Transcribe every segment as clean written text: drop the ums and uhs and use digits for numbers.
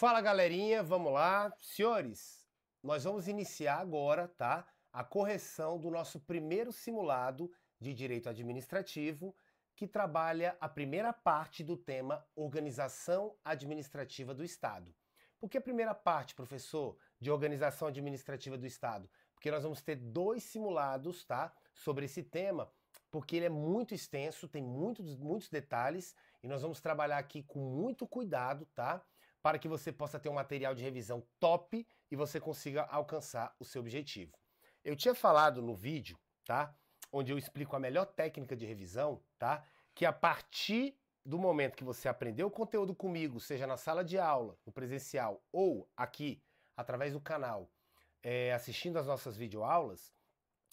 Fala galerinha, vamos lá. Senhores, nós vamos iniciar agora, tá? A correção do nosso primeiro simulado de direito administrativo, que trabalha a primeira parte do tema Organização Administrativa do Estado. Por que a primeira parte, professor, de Organização Administrativa do Estado? Porque nós vamos ter dois simulados, tá? Sobre esse tema, porque ele é muito extenso, tem muitos detalhes, e nós vamos trabalhar aqui com muito cuidado, tá? Para que você possa ter um material de revisão top e você consiga alcançar o seu objetivo. Eu tinha falado no vídeo, tá? Onde eu explico a melhor técnica de revisão, tá? Que a partir do momento que você aprendeu o conteúdo comigo, seja na sala de aula, no presencial, ou aqui, através do canal, assistindo as nossas videoaulas,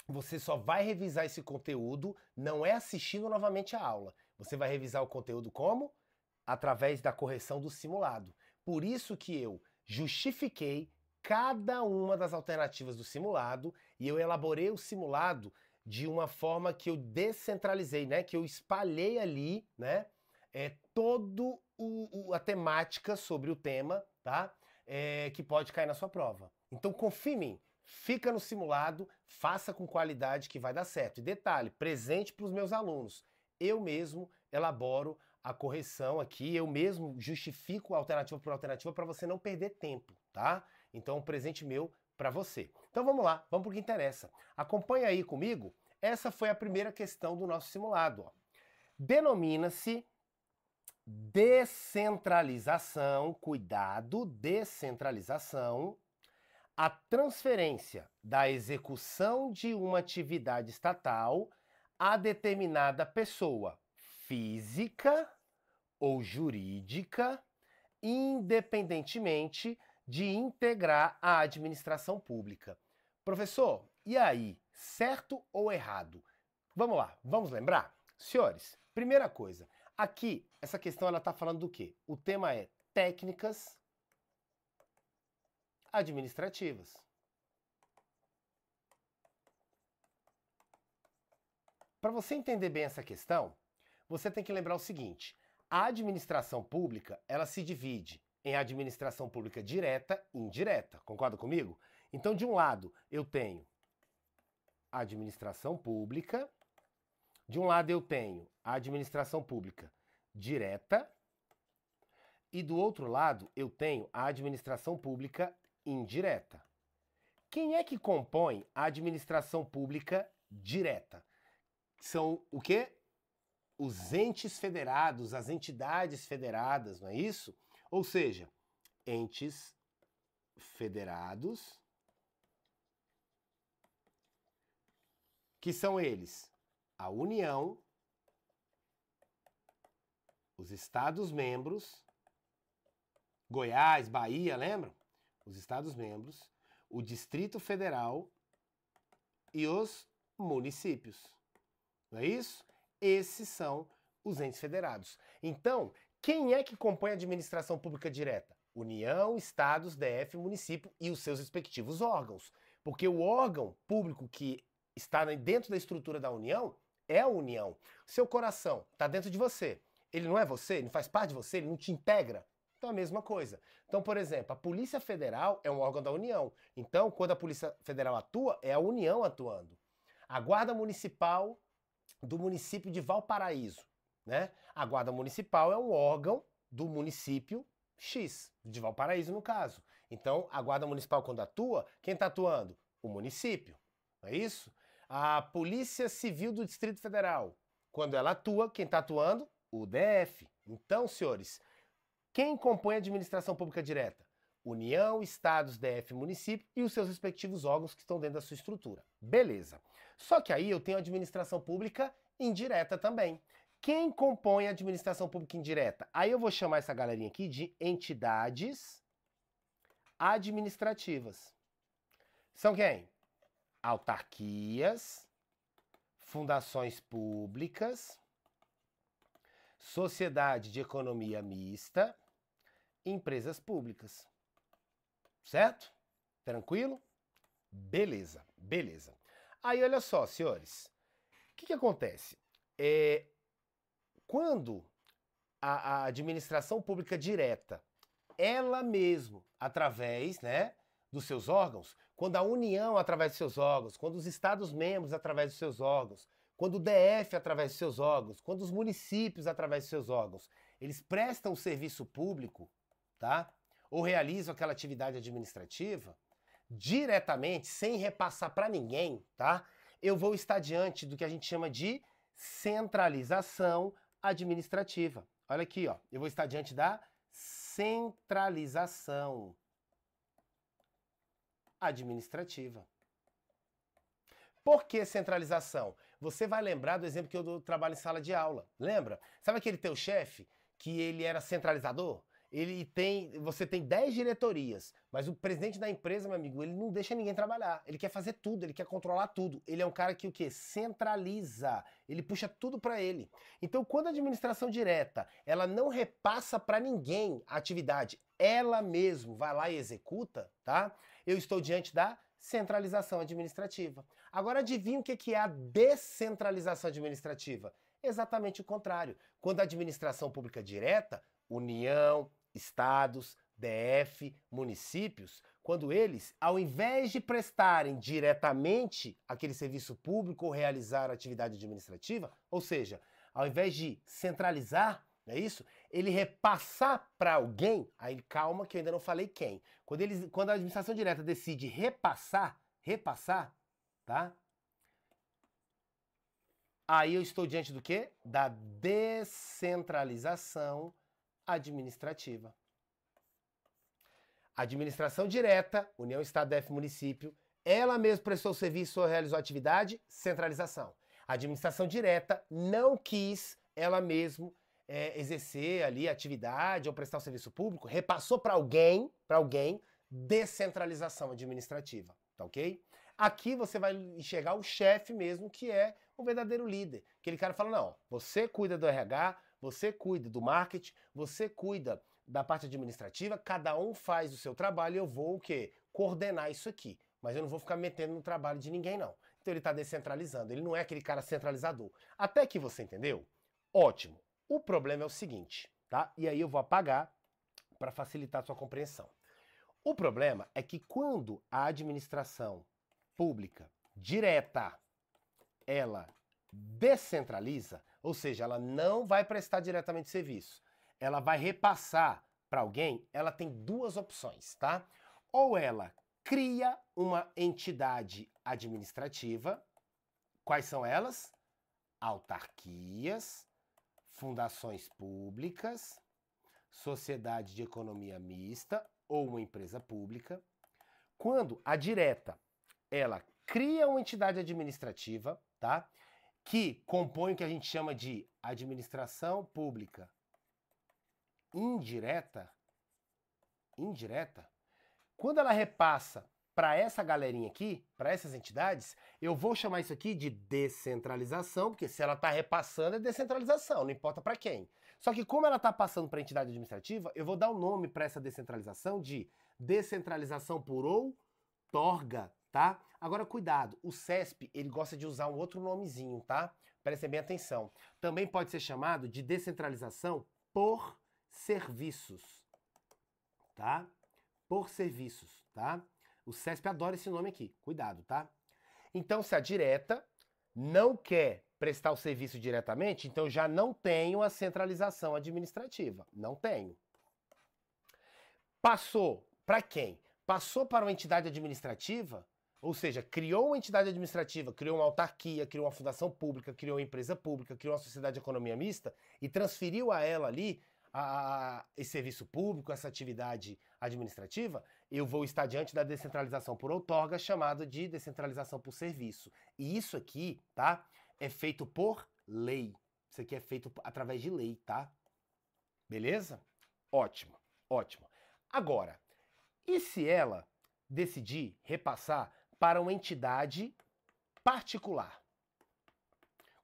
você só vai revisar esse conteúdo, não é assistindo novamente a aula. Você vai revisar o conteúdo como? Através da correção do simulado. Por isso que eu justifiquei cada uma das alternativas do simulado e eu elaborei o simulado de uma forma que eu descentralizei, né? Que eu espalhei ali, né? Toda a temática sobre o tema, tá? Que pode cair na sua prova. Então confia em mim. Fica no simulado, faça com qualidade que vai dar certo. E detalhe, presente para os meus alunos. Eu mesmo elaboro a correção aqui, eu mesmo justifico alternativa por alternativa para você não perder tempo, tá? Então, um presente meu para você. Então vamos lá, vamos para o que interessa. Acompanha aí comigo. Essa foi a primeira questão do nosso simulado, ó. Denomina-se descentralização, cuidado, descentralização, a transferência da execução de uma atividade estatal a determinada pessoa física ou jurídica, independentemente de integrar a administração pública. Professor, e aí, certo ou errado? Vamos lá, vamos lembrar? Senhores, primeira coisa, aqui, essa questão ela está falando do quê? O tema é técnicas administrativas. Para você entender bem essa questão, você tem que lembrar o seguinte: a administração pública, ela se divide em administração pública direta e indireta. Concorda comigo? Então, de um lado, eu tenho a administração pública, de um lado eu tenho a administração pública direta e do outro lado eu tenho a administração pública indireta. Quem é que compõe a administração pública direta? São o quê? Os entes federados, as entidades federadas, não é isso? Ou seja, entes federados, que são eles: a União, os Estados-membros, Goiás, Bahia, lembram? Os Estados-membros, o Distrito Federal e os municípios. Não é isso? Esses são os entes federados. Então, quem é que compõe a administração pública direta? União, estados, DF, município e os seus respectivos órgãos. Porque o órgão público que está dentro da estrutura da União é a União. Seu coração está dentro de você. Ele não é você, ele não faz parte de você, ele não te integra. Então é a mesma coisa. Então, por exemplo, a Polícia Federal é um órgão da União. Então, quando a Polícia Federal atua, é a União atuando. A Guarda Municipal do município de Valparaíso, né? A Guarda Municipal é um órgão do município X, de Valparaíso no caso. Então, a Guarda Municipal quando atua, quem está atuando? O município, não é isso? A Polícia Civil do Distrito Federal, quando ela atua, quem está atuando? O DF. Então, senhores, quem compõe a administração pública direta? União, estados, DF, município e os seus respectivos órgãos que estão dentro da sua estrutura. Beleza. Só que aí eu tenho a administração pública indireta também. Quem compõe a administração pública indireta? Aí eu vou chamar essa galerinha aqui de entidades administrativas. São quem? Autarquias, fundações públicas, sociedade de economia mista, empresas públicas. Certo? Tranquilo? Beleza, beleza. Aí olha só, senhores, o que acontece? Quando a administração pública direta ela mesmo, através, né, dos seus órgãos, quando a União, através dos seus órgãos, quando os Estados-membros, através dos seus órgãos, quando o DF, através dos seus órgãos, quando os municípios, através dos seus órgãos, eles prestam serviço público, tá? Ou realizam aquela atividade administrativa, diretamente, sem repassar para ninguém, tá? Eu vou estar diante do que a gente chama de centralização administrativa. Olha aqui, ó, eu vou estar diante da centralização administrativa. Por que centralização? Você vai lembrar do exemplo que eu trabalho em sala de aula. Lembra? Sabe aquele teu chefe que ele era centralizador? Você tem 10 diretorias, mas o presidente da empresa, meu amigo, ele não deixa ninguém trabalhar. Ele quer fazer tudo, ele quer controlar tudo. Ele é um cara que o quê? Centraliza. Ele puxa tudo para ele. Então, quando a administração direta, ela não repassa para ninguém a atividade, ela mesmo vai lá e executa, tá? Eu estou diante da centralização administrativa. Agora adivinha o que é a descentralização administrativa? Exatamente o contrário. Quando a administração pública direta, União, estados, DF, municípios, quando eles, ao invés de prestarem diretamente aquele serviço público ou realizar atividade administrativa, ou seja, ao invés de centralizar, não é isso? Ele repassar para alguém, aí calma que eu ainda não falei quem. Quando a administração direta decide repassar, tá? Aí eu estou diante do quê? Da descentralização administrativa. Administração direta, União, Estado, DF, município, ela mesma prestou serviço ou realizou atividade, centralização. A administração direta não quis ela mesma exercer ali atividade ou prestar o serviço público, repassou para alguém, descentralização administrativa, tá ok? Aqui você vai enxergar o chefe mesmo, que é o verdadeiro líder. Aquele cara fala, não, você cuida do RH, você cuida do marketing, você cuida da parte administrativa, cada um faz o seu trabalho e eu vou o quê? Coordenar isso aqui. Mas eu não vou ficar metendo no trabalho de ninguém, não. Então ele está descentralizando, ele não é aquele cara centralizador. Até que você entendeu? Ótimo. O problema é o seguinte, tá? E aí eu vou apagar para facilitar a sua compreensão. O problema é que quando a administração pública direta, ela descentraliza, ou seja, ela não vai prestar diretamente serviço, ela vai repassar para alguém, ela tem duas opções, tá? Ou ela cria uma entidade administrativa, quais são elas? Autarquias, fundações públicas, sociedade de economia mista ou uma empresa pública. Quando a direta, ela cria uma entidade administrativa, tá? Que compõe o que a gente chama de administração pública indireta, quando ela repassa para essa galerinha aqui, para essas entidades, eu vou chamar isso aqui de descentralização, porque se ela está repassando é descentralização, não importa para quem. Só que como ela está passando para a entidade administrativa, eu vou dar o nome para essa descentralização de descentralização por outorga, tá? Agora cuidado, o CESP, ele gosta de usar um outro nomezinho, tá? Prestem bem atenção. Também pode ser chamado de descentralização por serviços, tá? Por serviços, tá? O CESP adora esse nome aqui, cuidado, tá? Então, se a direta não quer prestar o serviço diretamente, então eu já não tenho a centralização administrativa, não tenho. Passou para quem? Passou para uma entidade administrativa, ou seja, criou uma entidade administrativa, criou uma autarquia, criou uma fundação pública, criou uma empresa pública, criou uma sociedade de economia mista e transferiu a ela ali esse serviço público, essa atividade administrativa, eu vou estar diante da descentralização por outorga, chamada de descentralização por serviço. E isso aqui, tá? É feito por lei. Isso aqui é feito através de lei, tá? Beleza? Ótimo, ótimo. Agora, e se ela decidir repassar para uma entidade particular?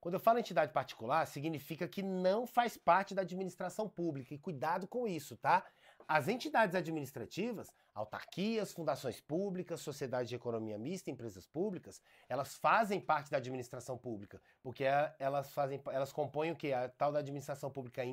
Quando eu falo entidade particular, significa que não faz parte da administração pública. E cuidado com isso, tá? As entidades administrativas, autarquias, fundações públicas, sociedade de economia mista, empresas públicas, elas fazem parte da administração pública, porque elas compõem o quê? A tal da administração pública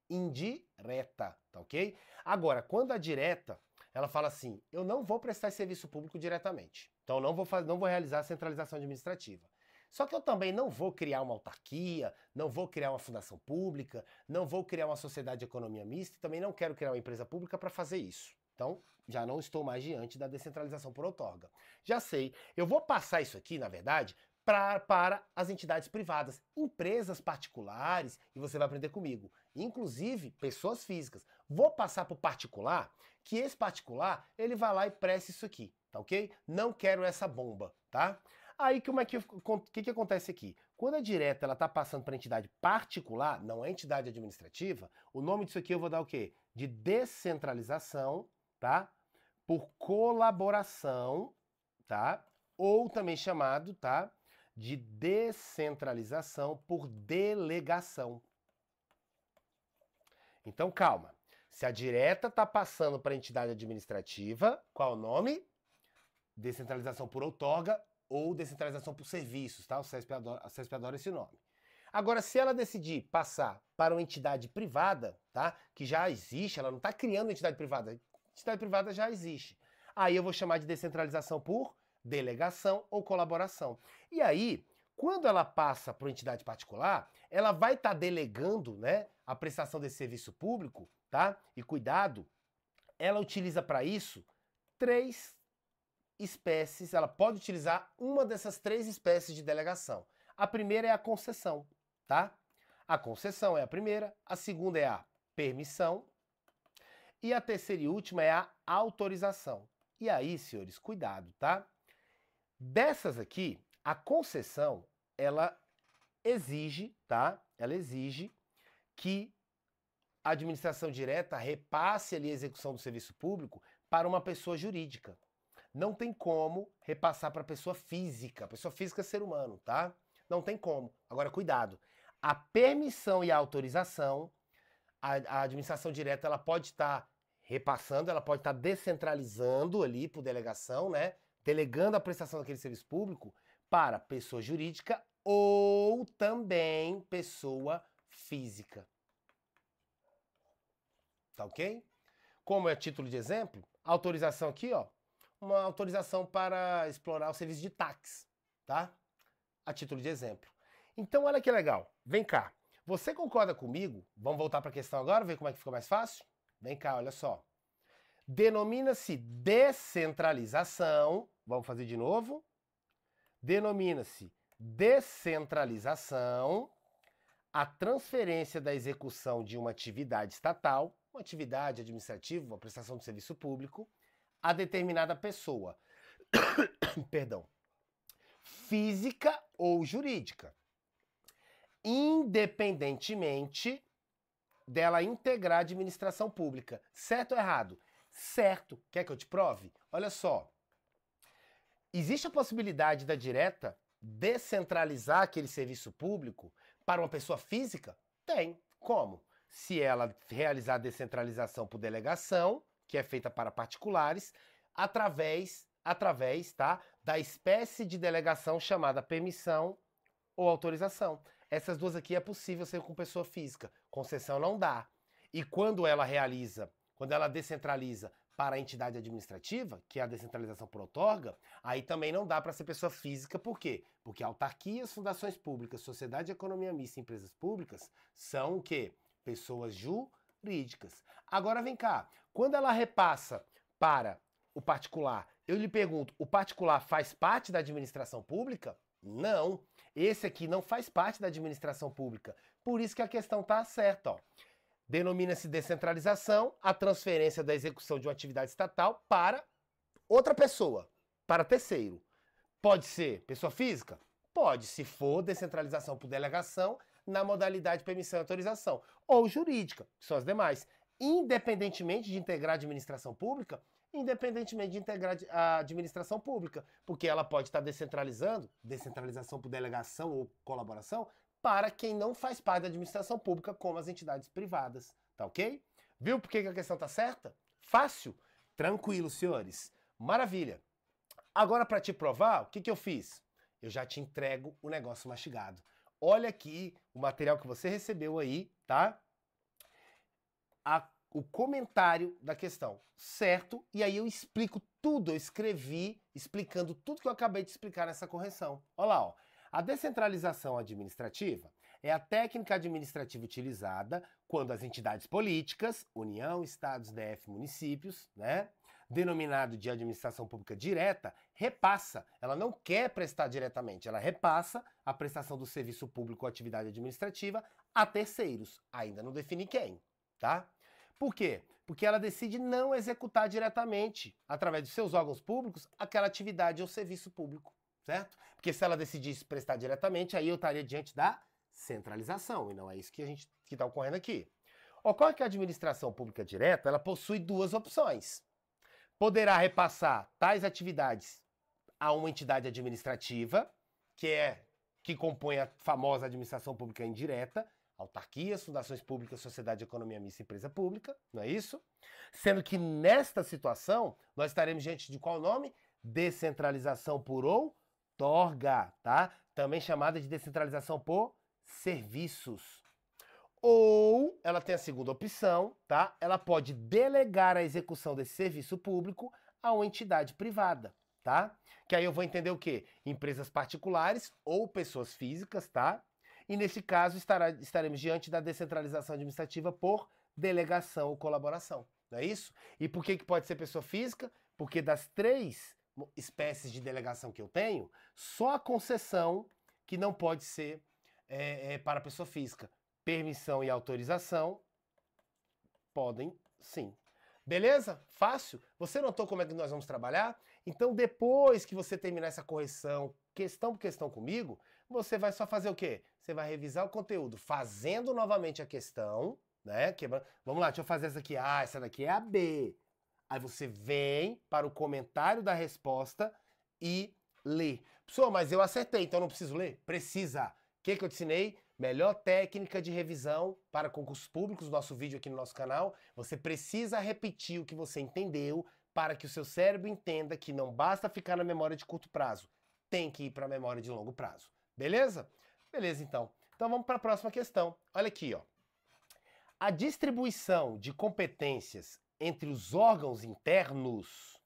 indireta, tá ok? Agora, quando a direta, ela fala assim, eu não vou prestar serviço público diretamente, então não vou realizar a centralização administrativa. Só que eu também não vou criar uma autarquia, não vou criar uma fundação pública, não vou criar uma sociedade de economia mista e também não quero criar uma empresa pública para fazer isso. Então, já não estou mais diante da descentralização por outorga. Já sei, eu vou passar isso aqui, na verdade, para as entidades privadas, empresas particulares, e você vai aprender comigo, inclusive pessoas físicas. Vou passar para o particular, que esse particular, ele vai lá e presta isso aqui, tá ok? Não quero essa bomba, tá? Aí, o que acontece aqui? Quando a direta ela está passando para entidade particular, não é entidade administrativa, o nome disso aqui eu vou dar o quê? De descentralização, tá? Por colaboração, tá? Ou também chamado, tá? De descentralização por delegação. Então, calma. Se a direta está passando para a entidade administrativa, qual o nome? Descentralização por outorga ou descentralização por serviços, tá? A CESP adora esse nome. Agora, se ela decidir passar para uma entidade privada, tá? Que já existe, ela não está criando entidade privada. A entidade privada já existe. Aí eu vou chamar de descentralização por delegação ou colaboração. E aí, quando ela passa para uma entidade particular, ela vai estar delegando, né, a prestação desse serviço público, tá? E cuidado, ela utiliza para isso 3 espécies, ela pode utilizar uma dessas 3 espécies de delegação. A primeira é a concessão, tá? A concessão é a primeira, a segunda é a permissão e a terceira e última é a autorização. E aí, senhores, cuidado, tá? Dessas aqui, a concessão, ela exige, tá? Ela exige que a administração direta repasse ali a execução do serviço público para uma pessoa jurídica. Não tem como repassar para pessoa física. Pessoa física é ser humano, tá? Não tem como. Agora, cuidado. A permissão e a autorização, a administração direta, ela pode estar repassando, ela pode estar descentralizando ali por delegação, né? Delegando a prestação daquele serviço público para pessoa jurídica ou também pessoa física. Tá ok? Como é título de exemplo, a autorização aqui, ó, uma autorização para explorar o serviço de táxi, tá? A título de exemplo. Então, olha que legal. Vem cá. Você concorda comigo? Vamos voltar para a questão agora, ver como é que fica mais fácil? Vem cá, olha só. Denomina-se descentralização. Vamos fazer de novo. Denomina-se descentralização a transferência da execução de uma atividade estatal, uma atividade administrativa, uma prestação de serviço público, a determinada pessoa, perdão, física ou jurídica, independentemente dela integrar a administração pública. Certo ou errado? Certo. Quer que eu te prove? Olha só. Existe a possibilidade da direta descentralizar aquele serviço público para uma pessoa física? Tem. Como? Se ela realizar a descentralização por delegação, que é feita para particulares, através, tá, da espécie de delegação chamada permissão ou autorização. Essas duas aqui é possível ser com pessoa física. Concessão não dá. E quando ela descentraliza para a entidade administrativa, que é a descentralização por outorga, aí também não dá para ser pessoa física. Por quê? Porque autarquias, fundações públicas, sociedade de economia mista e empresas públicas são o quê? Pessoas jurídicas. Agora vem cá, quando ela repassa para o particular, eu lhe pergunto, o particular faz parte da administração pública? Não. Esse aqui não faz parte da administração pública. Por isso que a questão está certa, ó. Denomina-se descentralização a transferência da execução de uma atividade estatal para outra pessoa, para terceiro. Pode ser pessoa física? Pode, se for descentralização por delegação, na modalidade permissão e autorização. Ou jurídica, que são as demais. Independentemente de integrar a administração pública, porque ela pode estar descentralizando, descentralização por delegação ou colaboração, para quem não faz parte da administração pública, como as entidades privadas, tá ok? Viu por que a questão tá certa? Fácil? Tranquilo, senhores. Maravilha. Agora, para te provar, o que eu fiz? Eu já te entrego o negócio mastigado. Olha aqui o material que você recebeu aí, tá? o comentário da questão, certo? E aí eu explico tudo, eu escrevi explicando tudo que eu acabei de explicar nessa correção. Olha lá, ó. A descentralização administrativa é a técnica administrativa utilizada quando as entidades políticas, União, Estados, DF, municípios, né, denominado de administração pública direta, repassa, ela não quer prestar diretamente, ela repassa a prestação do serviço público ou atividade administrativa a terceiros, ainda não define quem, tá? Por quê? Porque ela decide não executar diretamente, através dos seus órgãos públicos, aquela atividade ou serviço público, certo? Porque se ela decidisse prestar diretamente, aí eu estaria diante da centralização, e não é isso que está ocorrendo aqui. Ocorre que a administração pública direta, ela possui duas opções. Poderá repassar tais atividades a uma entidade administrativa, que compõe a famosa administração pública indireta, autarquias, fundações públicas, sociedade de economia mista e empresa pública, não é isso? Sendo que nesta situação, nós estaremos diante de qual nome? Descentralização por outorga, tá? Também chamada de descentralização por serviços. Ou ela tem a segunda opção, tá? Ela pode delegar a execução desse serviço público a uma entidade privada, tá? Que aí eu vou entender o quê? Empresas particulares ou pessoas físicas, tá? E nesse caso estaremos diante da descentralização administrativa por delegação ou colaboração, não é isso? E por que pode ser pessoa física? Porque das 3 espécies de delegação que eu tenho, só a concessão que não pode ser para pessoa física. Permissão e autorização podem sim. Beleza? Fácil? Você notou como é que nós vamos trabalhar? Então, depois que você terminar essa correção, questão por questão comigo, você vai só fazer o quê? Você vai revisar o conteúdo, fazendo novamente a questão, né? Vamos lá, deixa eu fazer essa aqui. Ah, essa daqui é a B. Aí você vem para o comentário da resposta e lê. Pessoal, mas eu acertei, então não preciso ler? Precisa. O que eu te ensinei? Melhor técnica de revisão para concursos públicos, nosso vídeo aqui no nosso canal. Você precisa repetir o que você entendeu para que o seu cérebro entenda que não basta ficar na memória de curto prazo, tem que ir para a memória de longo prazo. Beleza? Beleza, então. Então vamos para a próxima questão. Olha aqui, ó. A distribuição de competências entre os órgãos internos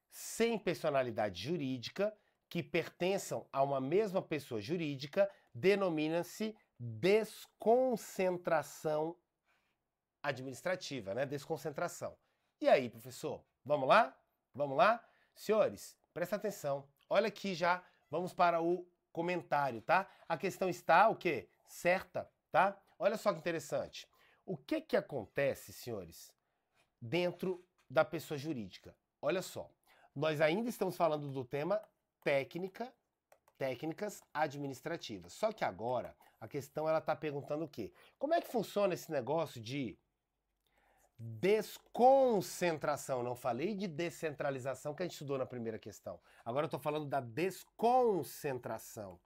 sem personalidade jurídica que pertençam a uma mesma pessoa jurídica denomina-se desconcentração administrativa, né? Desconcentração. E aí, professor? Vamos lá? Vamos lá? Senhores, presta atenção. Olha aqui já, vamos para o comentário, tá? A questão está, o quê? Certa, tá? Olha só que interessante. O que acontece, senhores, dentro da pessoa jurídica? Olha só, nós ainda estamos falando do tema técnicas administrativas. Só que agora, a questão ela está perguntando o quê? Como é que funciona esse negócio de desconcentração? Não falei de descentralização que a gente estudou na primeira questão. Agora eu estou falando da desconcentração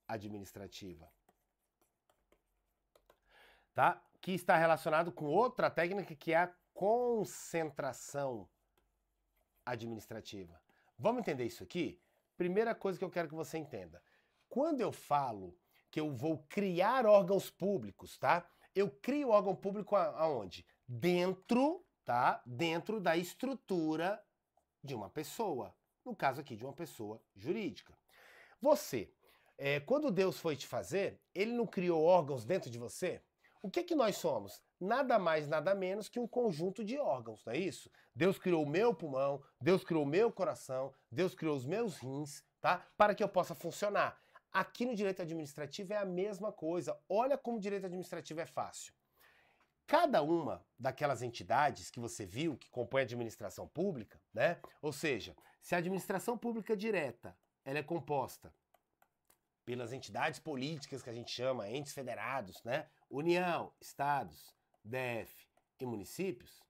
administrativa. Tá? Que está relacionado com outra técnica que é a concentração administrativa. Vamos entender isso aqui? Primeira coisa que eu quero que você entenda. Quando eu falo que eu vou criar órgãos públicos, tá? Eu crio órgão público aonde? Dentro, tá? Dentro da estrutura de uma pessoa. No caso aqui, de uma pessoa jurídica. Você, quando Deus foi te fazer, Ele não criou órgãos dentro de você? O que nós somos? Nada mais, nada menos que um conjunto de órgãos, não é isso? Deus criou o meu pulmão, Deus criou o meu coração, Deus criou os meus rins, tá? Para que eu possa funcionar. Aqui no direito administrativo é a mesma coisa. Olha como o direito administrativo é fácil. Cada uma daquelas entidades que você viu, que compõe a administração pública, né? Ou seja, se a administração pública direta, ela é composta pelas entidades políticas que a gente chama, entes federados, né? União, estados, DF e municípios,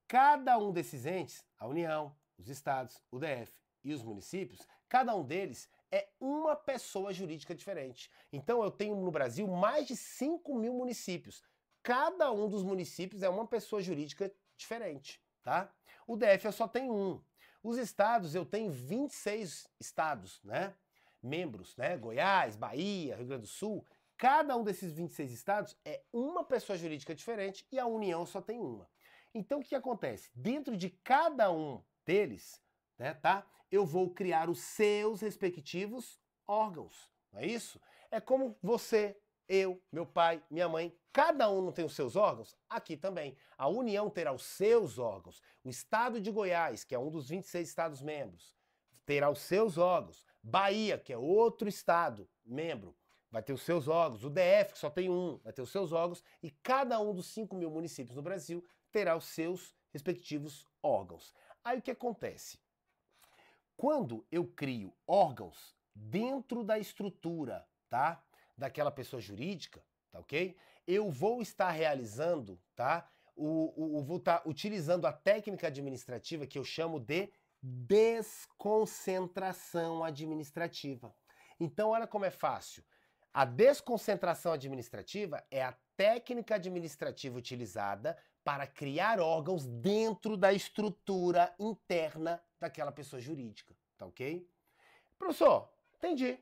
cada um desses entes, a União, os estados, o DF e os municípios, cada um deles é uma pessoa jurídica diferente. Então eu tenho no Brasil mais de 5.000 municípios. Cada um dos municípios é uma pessoa jurídica diferente, tá? O DF eu só tenho um. Os estados eu tenho 26 estados, né? Membros, né? Goiás, Bahia, Rio Grande do Sul. cada um desses 26 estados é uma pessoa jurídica diferente e a União só tem uma. Então, o que acontece? Dentro de cada um deles, né, tá? Eu vou criar os seus respectivos órgãos, não é isso? É como você, eu, meu pai, minha mãe, cada um não tem os seus órgãos? Aqui também. A União terá os seus órgãos. O estado de Goiás, que é um dos 26 estados membros, terá os seus órgãos. Bahia, que é outro estado membro, vai ter os seus órgãos. O DF, que só tem um, vai ter os seus órgãos. E cada um dos 5 mil municípios no Brasil terá os seus respectivos órgãos. Aí o que acontece? Quando eu crio órgãos dentro da estrutura, tá, daquela pessoa jurídica, tá ok? Eu vou estar realizando, tá, vou estar utilizando a técnica administrativa que eu chamo de desconcentração administrativa. Então, olha como é fácil. A desconcentração administrativa é a técnica administrativa utilizada para criar órgãos dentro da estrutura interna daquela pessoa jurídica, tá ok? Professor, entendi.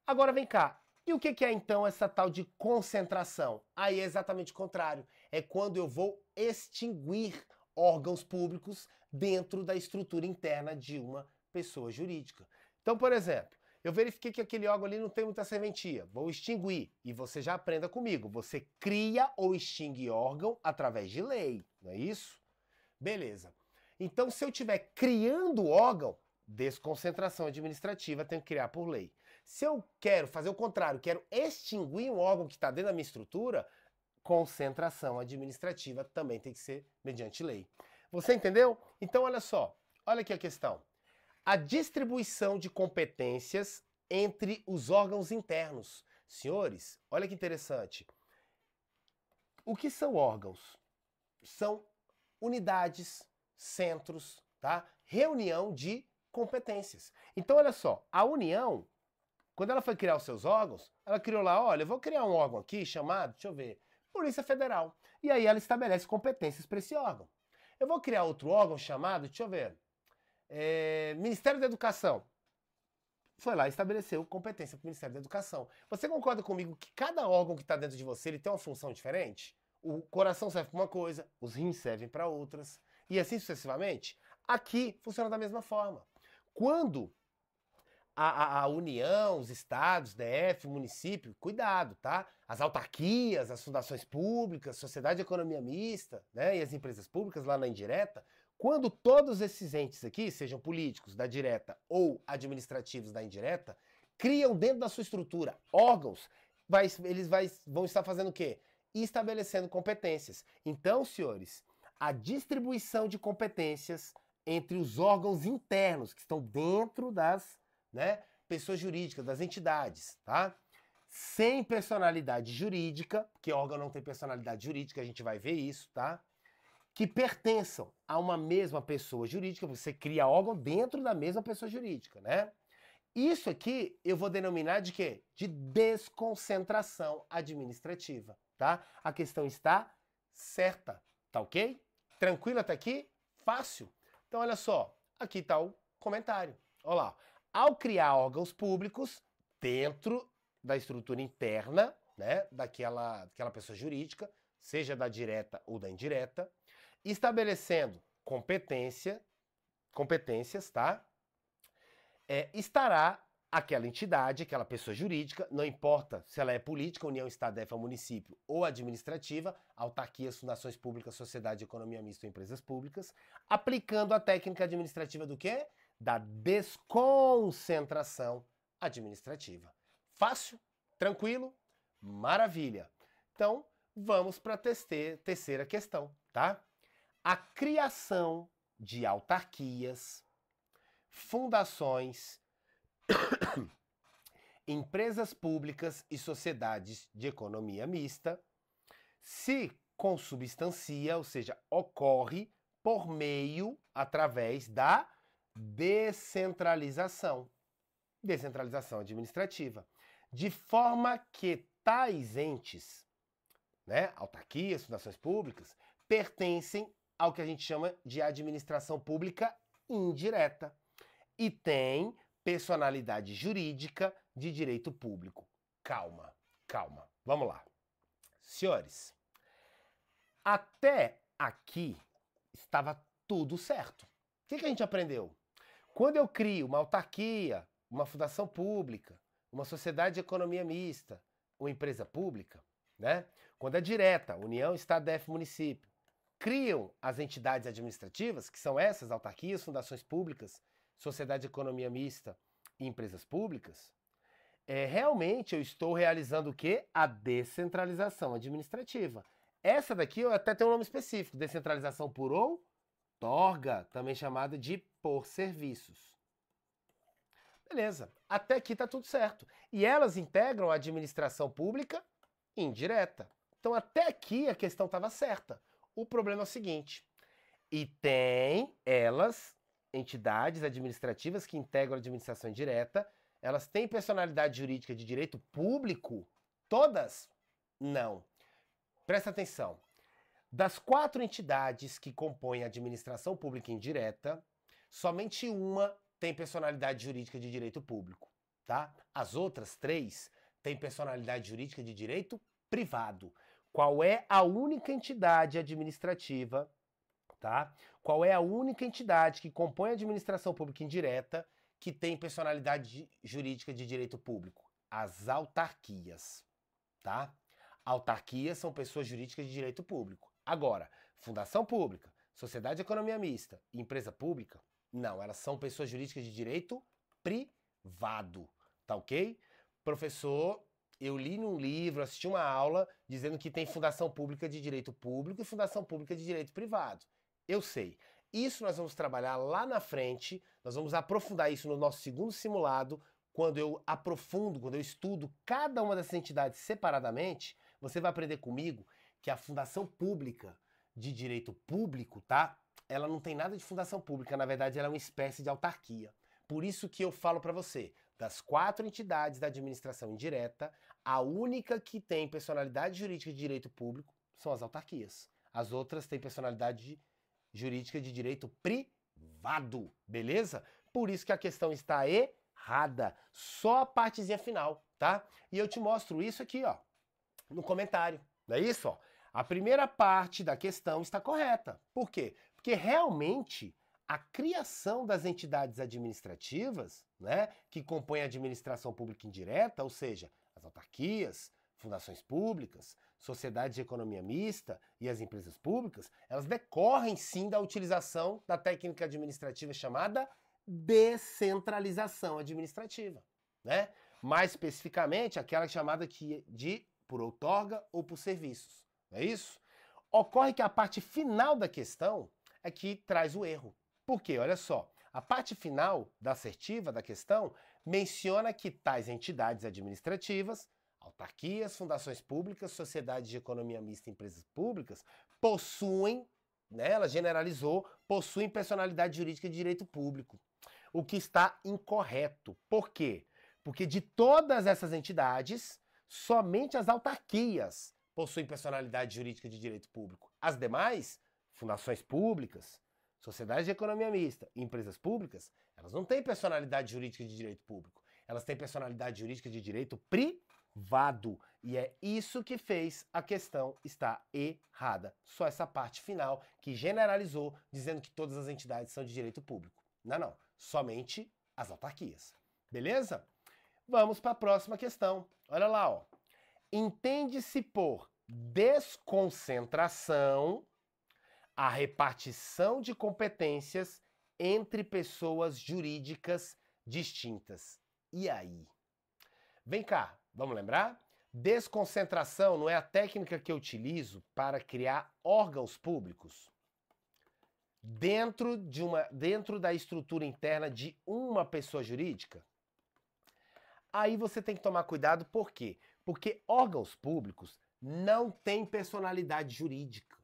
Agora vem cá, e o que é então essa tal de concentração? Aí é exatamente o contrário, é quando eu vou extinguir órgãos públicos dentro da estrutura interna de uma pessoa jurídica. Então, por exemplo, eu verifiquei que aquele órgão ali não tem muita serventia, vou extinguir. E você já aprenda comigo, você cria ou extingue órgão através de lei, não é isso? Beleza. Então, se eu estiver criando órgão, desconcentração administrativa, tenho que criar por lei. Se eu quero fazer o contrário, quero extinguir um órgão que está dentro da minha estrutura, concentração administrativa também tem que ser mediante lei. Você entendeu? Então, olha só, olha aqui a questão. A distribuição de competências entre os órgãos internos. Senhores, olha que interessante. O que são órgãos? São unidades, centros, tá? Reunião de competências. Então, olha só, a União, quando ela foi criar os seus órgãos, ela criou lá, olha, eu vou criar um órgão aqui chamado, deixa eu ver, Polícia Federal. E aí ela estabelece competências para esse órgão. Eu vou criar outro órgão chamado, deixa eu ver, Ministério da Educação. Foi lá e estabeleceu competência para o Ministério da Educação. Você concorda comigo que cada órgão que está dentro de você ele tem uma função diferente? O coração serve para uma coisa, os rins servem para outras, e assim sucessivamente? Aqui funciona da mesma forma. Quando a União, os estados, DF, município, cuidado, tá? As autarquias, as fundações públicas, sociedade de economia mista, né, e as empresas públicas lá na indireta, quando todos esses entes aqui, sejam políticos da direta ou administrativos da indireta, criam dentro da sua estrutura órgãos, eles vão estar fazendo o quê? Estabelecendo competências. Então, senhores, a distribuição de competências entre os órgãos internos que estão dentro das, né, pessoas jurídicas, das entidades, tá? Sem personalidade jurídica, porque órgão não tem personalidade jurídica, a gente vai ver isso, tá? Que pertençam a uma mesma pessoa jurídica, você cria órgão dentro da mesma pessoa jurídica, né? Isso aqui eu vou denominar de quê? De desconcentração administrativa, tá? A questão está certa, tá ok? Tranquilo até aqui? Fácil? Então olha só, aqui está o comentário. Olha lá. Ao criar órgãos públicos dentro da estrutura interna, né, daquela pessoa jurídica, seja da direta ou da indireta, estabelecendo competências, tá? Estará aquela entidade, aquela pessoa jurídica, não importa se ela é política, União, Estado, DF, município ou administrativa, autarquias, fundações públicas, sociedade de economia mista ou empresas públicas, aplicando a técnica administrativa do quê? Da desconcentração administrativa. Fácil? Tranquilo? Maravilha! Então, vamos para a terceira questão, tá? A criação de autarquias, fundações, empresas públicas e sociedades de economia mista se consubstancia, ou seja, ocorre por meio, através da descentralização administrativa, de forma que tais entes, né, autarquias, fundações públicas, pertencem ao que a gente chama de administração pública indireta e tem personalidade jurídica de direito público. Calma, Calma, vamos lá. Senhores, até aqui estava tudo certo. O que a gente aprendeu? Quando eu crio uma autarquia, uma fundação pública, uma sociedade de economia mista, uma empresa pública, né? Quando é direta, União, Estado, DF, município, criam as entidades administrativas, que são essas, autarquias, fundações públicas, sociedade de economia mista e empresas públicas, realmente eu estou realizando o quê? A descentralização administrativa. Essa daqui eu até tenho um nome específico, descentralização por outorga, também chamada de por serviços. Beleza, até aqui tá tudo certo. E elas integram a administração pública indireta. Então até aqui a questão estava certa. O problema é o seguinte, e tem elas, entidades administrativas que integram a administração indireta, elas têm personalidade jurídica de direito público? Todas? Não. Presta atenção. Das 4 entidades que compõem a administração pública indireta, somente uma tem personalidade jurídica de direito público, tá? As outras 3 têm personalidade jurídica de direito privado. Qual é a única entidade administrativa, tá? Qual é a única entidade que compõe a administração pública indireta que tem personalidade jurídica de direito público? As autarquias, tá? Autarquias são pessoas jurídicas de direito público. Agora, fundação pública, sociedade de economia mista e empresa pública, não, elas são pessoas jurídicas de direito privado, tá ok? Professor, eu li num livro, assisti uma aula dizendo que tem fundação pública de direito público e fundação pública de direito privado. Eu sei. Isso nós vamos trabalhar lá na frente, nós vamos aprofundar isso no nosso segundo simulado, quando eu aprofundo, quando eu estudo cada uma dessas entidades separadamente, você vai aprender comigo que a fundação pública de direito público, tá? Ela não tem nada de fundação pública, na verdade ela é uma espécie de autarquia. Por isso que eu falo para você, das 4 entidades da administração indireta, a única que tem personalidade jurídica de direito público são as autarquias. As outras têm personalidade jurídica de direito privado, beleza? Por isso que a questão está errada, só a partezinha final, tá? E eu te mostro isso aqui, ó, no comentário, não é isso? Ó? A primeira parte da questão está correta. Por quê? Porque realmente a criação das entidades administrativas, né, que compõem a administração pública indireta, ou seja, as autarquias, fundações públicas, sociedades de economia mista e as empresas públicas, elas decorrem sim da utilização da técnica administrativa chamada descentralização administrativa, né? Mais especificamente, aquela chamada de por outorga ou por serviços, não é isso? Ocorre que a parte final da questão é que traz o erro. Por quê? Olha só, a parte final da assertiva da questão menciona que tais entidades administrativas, autarquias, fundações públicas, sociedades de economia mista e empresas públicas, possuem, né, ela generalizou, possuem personalidade jurídica de direito público. O que está incorreto. Por quê? Porque de todas essas entidades, somente as autarquias possuem personalidade jurídica de direito público. As demais, fundações públicas, sociedades de economia mista e empresas públicas, elas não têm personalidade jurídica de direito público. Elas têm personalidade jurídica de direito privado. E é isso que fez a questão estar errada. Só essa parte final que generalizou, dizendo que todas as entidades são de direito público. Não, não. Somente as autarquias. Beleza? Vamos para a próxima questão. Olha lá, ó. Entende-se por desconcentração a repartição de competências entre pessoas jurídicas distintas. E aí? Vem cá, vamos lembrar? Desconcentração não é a técnica que eu utilizo para criar órgãos públicos dentro da estrutura interna de uma pessoa jurídica? Aí você tem que tomar cuidado, por quê? Porque órgãos públicos não têm personalidade jurídica.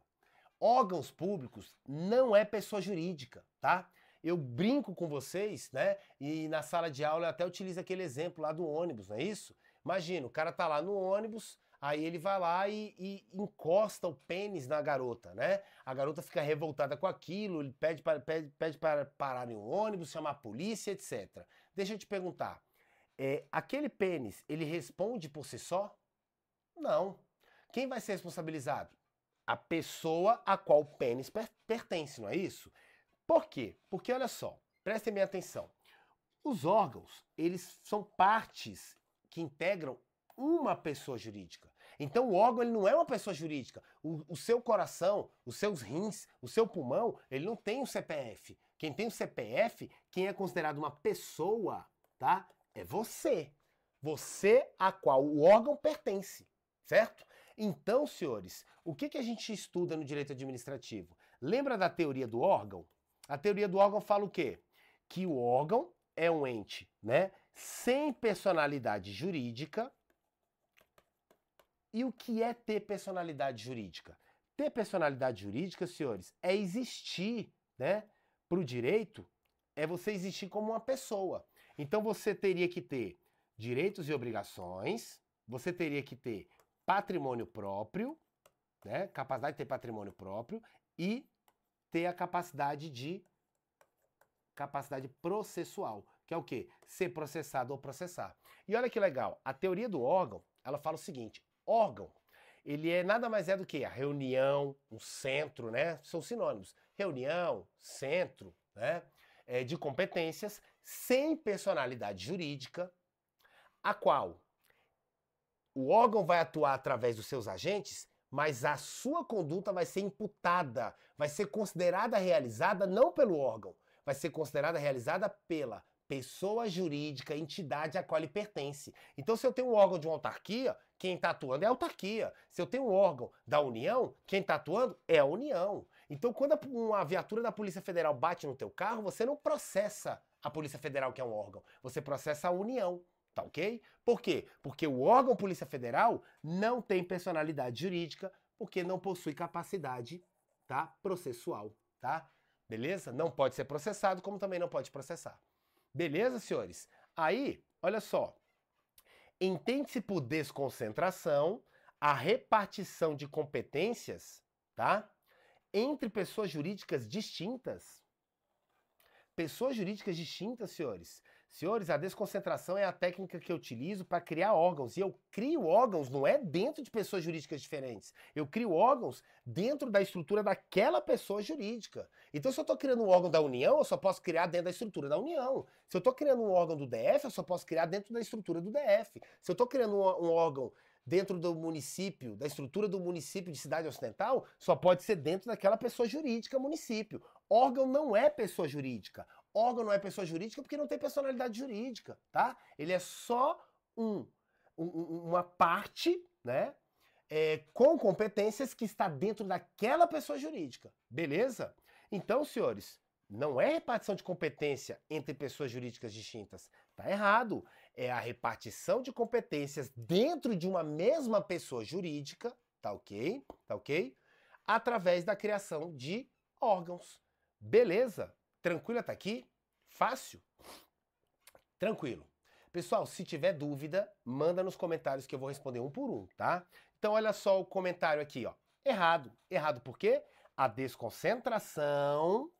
Órgãos públicos não é pessoa jurídica, tá? Eu brinco com vocês, né? E na sala de aula eu até utilizo aquele exemplo lá do ônibus, não é isso? Imagina, o cara tá lá no ônibus, aí ele vai lá e encosta o pênis na garota, né? A garota fica revoltada com aquilo, ele pede para pararem o ônibus, chamar a polícia, etc. Deixa eu te perguntar, aquele pênis, ele responde por si só? Não. Quem vai ser responsabilizado? A pessoa a qual o pênis pertence, não é isso? Por quê? Porque olha só, prestem bem atenção. Os órgãos, eles são partes que integram uma pessoa jurídica. Então o órgão ele não é uma pessoa jurídica. O seu coração, os seus rins, o seu pulmão, ele não tem um CPF. Quem tem o CPF, quem é considerado uma pessoa, tá? É você. Você a qual o órgão pertence, certo? Então, senhores, o que a gente estuda no direito administrativo? Lembra da teoria do órgão? A teoria do órgão fala o quê? Que o órgão é um ente, né, sem personalidade jurídica. E o que é ter personalidade jurídica? Ter personalidade jurídica, senhores, é existir, né, para o direito, é você existir como uma pessoa. Então você teria que ter direitos e obrigações, você teria que ter patrimônio próprio, né, capacidade de ter patrimônio próprio e ter a capacidade processual, que é o quê? Ser processado ou processar. E olha que legal, a teoria do órgão, ela fala o seguinte: órgão, ele é nada mais é do que a reunião, um centro, né? São sinônimos. Reunião, centro, né? De competências sem personalidade jurídica, a qual o órgão vai atuar através dos seus agentes, mas a sua conduta vai ser imputada, vai ser considerada realizada não pelo órgão, vai ser considerada realizada pela pessoa jurídica, entidade a qual ele pertence. Então, se eu tenho um órgão de uma autarquia, quem está atuando é a autarquia. Se eu tenho um órgão da União, quem está atuando é a União. Então, quando uma viatura da Polícia Federal bate no teu carro, você não processa a Polícia Federal, que é um órgão, você processa a União. Tá ok? Por quê? Porque o órgão Polícia Federal não tem personalidade jurídica, porque não possui capacidade, tá, processual, tá? Beleza? Não pode ser processado, como também não pode processar. Beleza, senhores? Aí, olha só. Entende-se por desconcentração a repartição de competências, tá, entre pessoas jurídicas distintas. Pessoas jurídicas distintas, senhores. Senhores, a desconcentração é a técnica que eu utilizo para criar órgãos. E eu crio órgãos, não é dentro de pessoas jurídicas diferentes. Eu crio órgãos dentro da estrutura daquela pessoa jurídica. Então, se eu estou criando um órgão da União, eu só posso criar dentro da estrutura da União. Se eu estou criando um órgão do DF, eu só posso criar dentro da estrutura do DF. Se eu estou criando um órgão dentro do município, da estrutura do município de cidade ocidental, só pode ser dentro daquela pessoa jurídica município. Órgão não é pessoa jurídica. Órgão não é pessoa jurídica porque não tem personalidade jurídica, tá? Ele é só uma parte, né, com competências que está dentro daquela pessoa jurídica, beleza? Então, senhores, não é repartição de competência entre pessoas jurídicas distintas, tá errado. É a repartição de competências dentro de uma mesma pessoa jurídica, tá ok? Tá ok? Através da criação de órgãos. Beleza? Tranquilo até aqui? Fácil? Tranquilo. Pessoal, se tiver dúvida, manda nos comentários que eu vou responder um por um, tá? Então olha só o comentário aqui, ó. Errado. Errado por quê? A desconcentração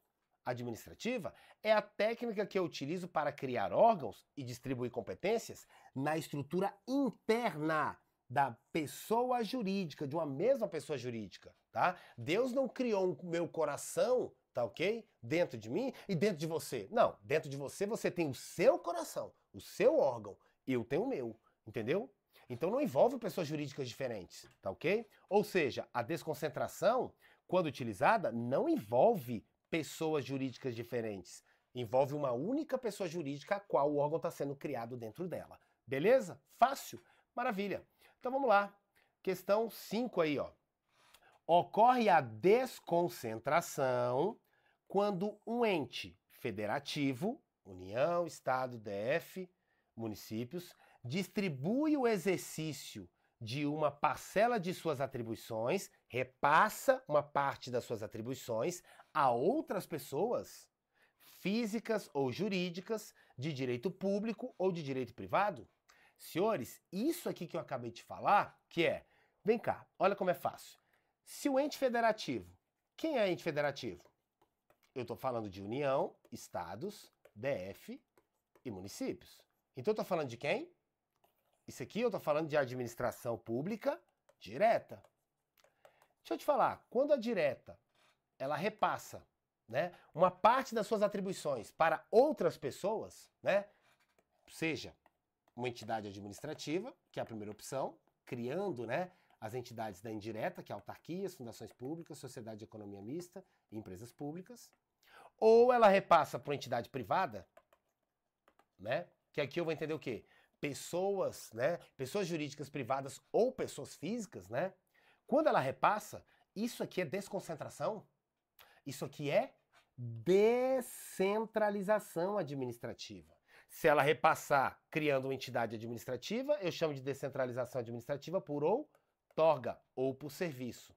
administrativa é a técnica que eu utilizo para criar órgãos e distribuir competências na estrutura interna da pessoa jurídica, de uma mesma pessoa jurídica, tá? Deus não criou o meu coração, tá ok? Dentro de mim e dentro de você. Não, dentro de você você tem o seu coração, o seu órgão, eu tenho o meu, entendeu? Então não envolve pessoas jurídicas diferentes, tá ok? Ou seja, a desconcentração, quando utilizada, não envolve pessoas jurídicas diferentes. Envolve uma única pessoa jurídica a qual o órgão está sendo criado dentro dela. Beleza? Fácil? Maravilha. Então vamos lá. Questão 5 aí, ó. Ocorre a desconcentração quando um ente federativo, União, Estado, DF, municípios, distribui o exercício de uma parcela de suas atribuições, repassa uma parte das suas atribuições a outras pessoas, físicas ou jurídicas, de direito público ou de direito privado. Senhores, isso aqui que eu acabei de falar, que é, vem cá, olha como é fácil. Se o ente federativo, quem é ente federativo? Eu estou falando de União, Estados, DF e municípios. Então eu estou falando de quem? Isso aqui eu estou falando de administração pública direta. Deixa eu te falar, quando a direta, ela repassa, né, uma parte das suas atribuições para outras pessoas, né, seja uma entidade administrativa, que é a primeira opção, criando, né, as entidades da indireta, que é autarquias, fundações públicas, sociedade de economia mista e empresas públicas, ou ela repassa para uma entidade privada, né, que aqui eu vou entender o quê? Pessoas, né, pessoas jurídicas privadas ou pessoas físicas, né, quando ela repassa, isso aqui é desconcentração, isso aqui é descentralização administrativa. Se ela repassar criando uma entidade administrativa, eu chamo de descentralização administrativa por outorga ou por serviço.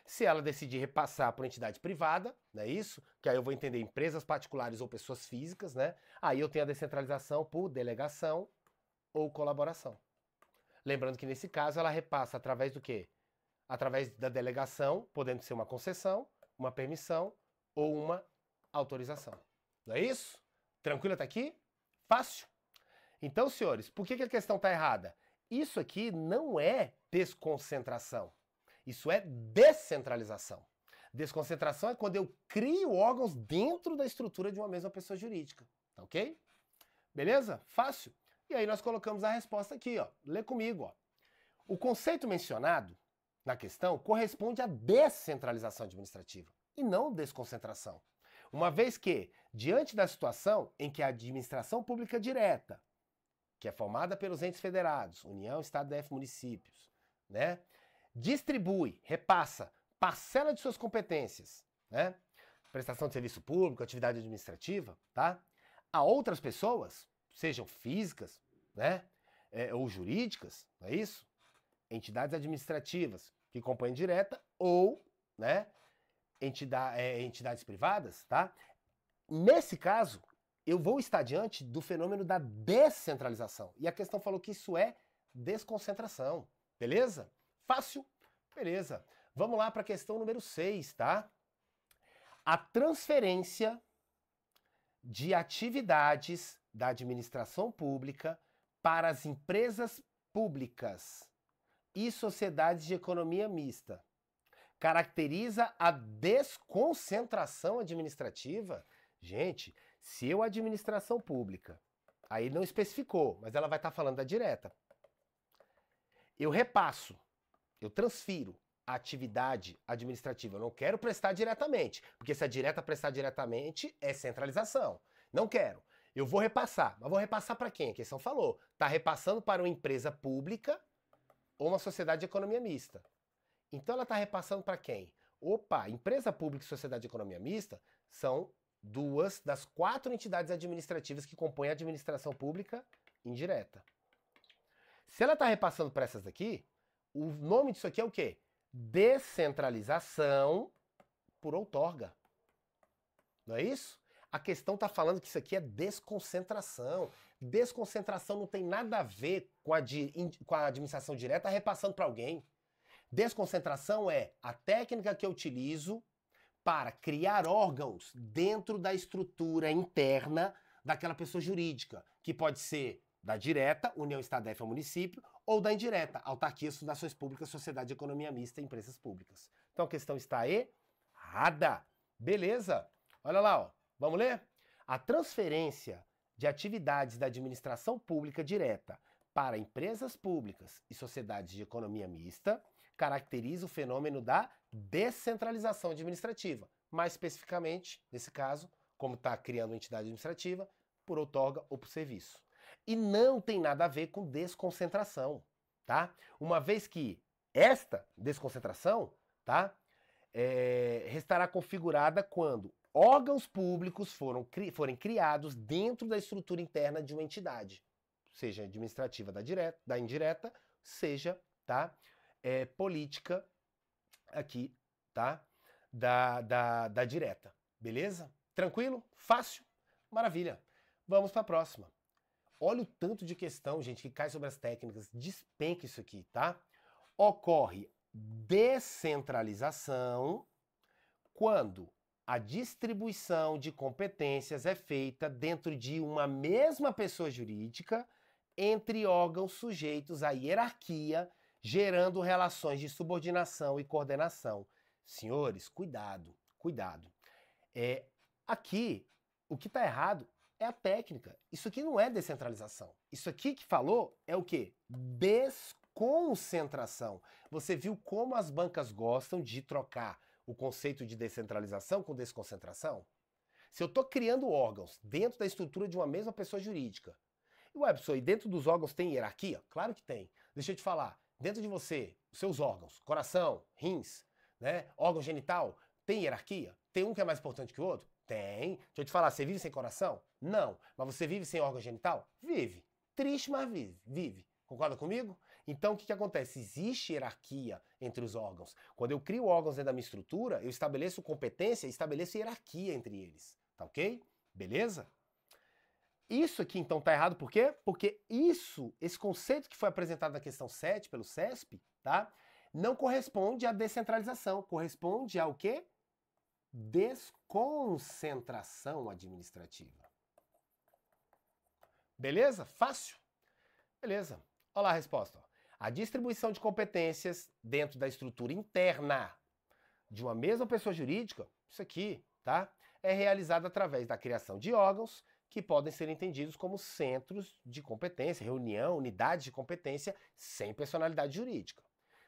Se ela decidir repassar por entidade privada, não é isso? Que aí eu vou entender empresas particulares ou pessoas físicas, né? Aí eu tenho a descentralização por delegação ou colaboração. Lembrando que nesse caso ela repassa através do quê? Através da delegação, podendo ser uma concessão, uma permissão ou uma autorização. Não é isso? Tranquilo até aqui? Fácil? Então, senhores, por que a questão está errada? Isso aqui não é desconcentração. Isso é descentralização. Desconcentração é quando eu crio órgãos dentro da estrutura de uma mesma pessoa jurídica. Tá ok? Beleza? Fácil? E aí nós colocamos a resposta aqui, ó. Lê comigo, ó. O conceito mencionado na questão corresponde à descentralização administrativa e não desconcentração. Uma vez que, diante da situação em que a administração pública direta, que é formada pelos entes federados, União, Estado, DF, municípios, né, distribui, repassa, parcela de suas competências, né, prestação de serviço público, atividade administrativa, tá, a outras pessoas, sejam físicas, né, ou jurídicas, não é isso? Entidades administrativas que compõem direta ou, né, entidades privadas, tá? Nesse caso, eu vou estar diante do fenômeno da descentralização. E a questão falou que isso é desconcentração. Beleza? Fácil? Beleza. Vamos lá para a questão número 6, tá? A transferência de atividades da administração pública para as empresas públicas e sociedades de economia mista caracteriza a desconcentração administrativa? Gente, se eu administração pública, aí não especificou, mas ela vai estar falando da direta. Eu repasso, eu transfiro a atividade administrativa. Eu não quero prestar diretamente, porque se a direta prestar diretamente é centralização. Não quero. Eu vou repassar, mas vou repassar para quem? A questão falou. Está repassando para uma empresa pública ou uma sociedade de economia mista. Então ela está repassando para quem? Opa, empresa pública e sociedade de economia mista são 2 das 4 entidades administrativas que compõem a administração pública indireta. Se ela está repassando para essas daqui, o nome disso aqui é o quê? Descentralização por outorga. Não é isso? A questão está falando que isso aqui é desconcentração. Desconcentração não tem nada a ver com a administração direta repassando para alguém. Desconcentração é a técnica que eu utilizo para criar órgãos dentro da estrutura interna daquela pessoa jurídica, que pode ser da direta, União, Estado, DF ou município, ou da indireta, autarquias, fundações públicas, sociedade de economia mista e empresas públicas. Então a questão está errada. Beleza? Olha lá, ó. Vamos ler? A transferência de atividades da administração pública direta para empresas públicas e sociedades de economia mista caracteriza o fenômeno da descentralização administrativa. Mais especificamente, nesse caso, como está criando uma entidade administrativa, por outorga ou por serviço. E não tem nada a ver com desconcentração, tá? Uma vez que esta desconcentração, tá, restará configurada quando órgãos públicos forem criados dentro da estrutura interna de uma entidade, seja administrativa da indireta, seja, tá, política aqui, tá, da direta. Beleza? Tranquilo? Fácil? Maravilha. Vamos para a próxima. Olha o tanto de questão, gente, que cai sobre as técnicas. Despenca isso aqui, tá? Ocorre descentralização quando a distribuição de competências é feita dentro de uma mesma pessoa jurídica entre órgãos sujeitos à hierarquia, gerando relações de subordinação e coordenação. Senhores, cuidado, cuidado. Aqui, o que está errado é a técnica. Isso aqui não é descentralização. Isso aqui que falou é o quê? Desconcentração. Você viu como as bancas gostam de trocar o conceito de descentralização com desconcentração? Se eu estou criando órgãos dentro da estrutura de uma mesma pessoa jurídica, ué, pessoal, e dentro dos órgãos tem hierarquia? Claro que tem. Deixa eu te falar, dentro de você, os seus órgãos, coração, rins, né, órgão genital, tem hierarquia? Tem um que é mais importante que o outro? Tem. Deixa eu te falar, você vive sem coração? Não. Mas você vive sem órgão genital? Vive. Triste, mas vive. Vive. Concorda comigo? Então, o que acontece? Existe hierarquia entre os órgãos. Quando eu crio órgãos dentro da minha estrutura, eu estabeleço competência e estabeleço hierarquia entre eles. Tá ok? Beleza? Isso aqui, então, tá errado por quê? Porque esse conceito que foi apresentado na questão 7 pelo CESP, tá? Não corresponde à descentralização. Corresponde ao quê? Desconcentração administrativa. Beleza? Fácil? Beleza. Olha lá a resposta. A distribuição de competências dentro da estrutura interna de uma mesma pessoa jurídica, isso aqui, tá? É realizada através da criação de órgãos que podem ser entendidos como centros de competência, reunião, unidades de competência sem personalidade jurídica.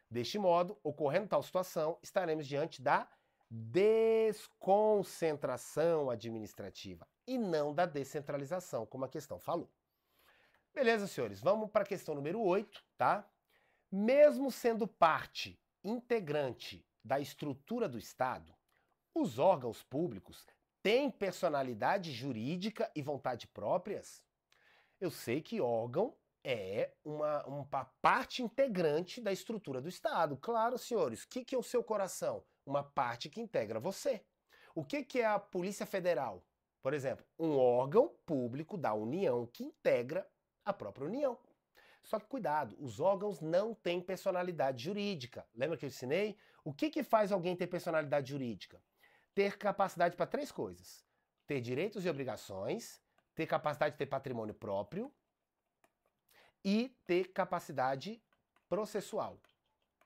Deste modo, ocorrendo tal situação, estaremos diante da desconcentração administrativa e não da descentralização, como a questão falou. Beleza, senhores, vamos para a questão número 8, tá? Mesmo sendo parte integrante da estrutura do Estado, os órgãos públicos têm personalidade jurídica e vontade próprias? Eu sei que órgão é uma parte integrante da estrutura do Estado. Claro, senhores, o que é o seu coração? Uma parte que integra você. O que é a Polícia Federal? Por exemplo, um órgão público da União que integra a própria União. Só que cuidado, os órgãos não têm personalidade jurídica. Lembra que eu ensinei? O que faz alguém ter personalidade jurídica? Ter capacidade para 3 coisas. Ter direitos e obrigações, ter capacidade de ter patrimônio próprio e ter capacidade processual.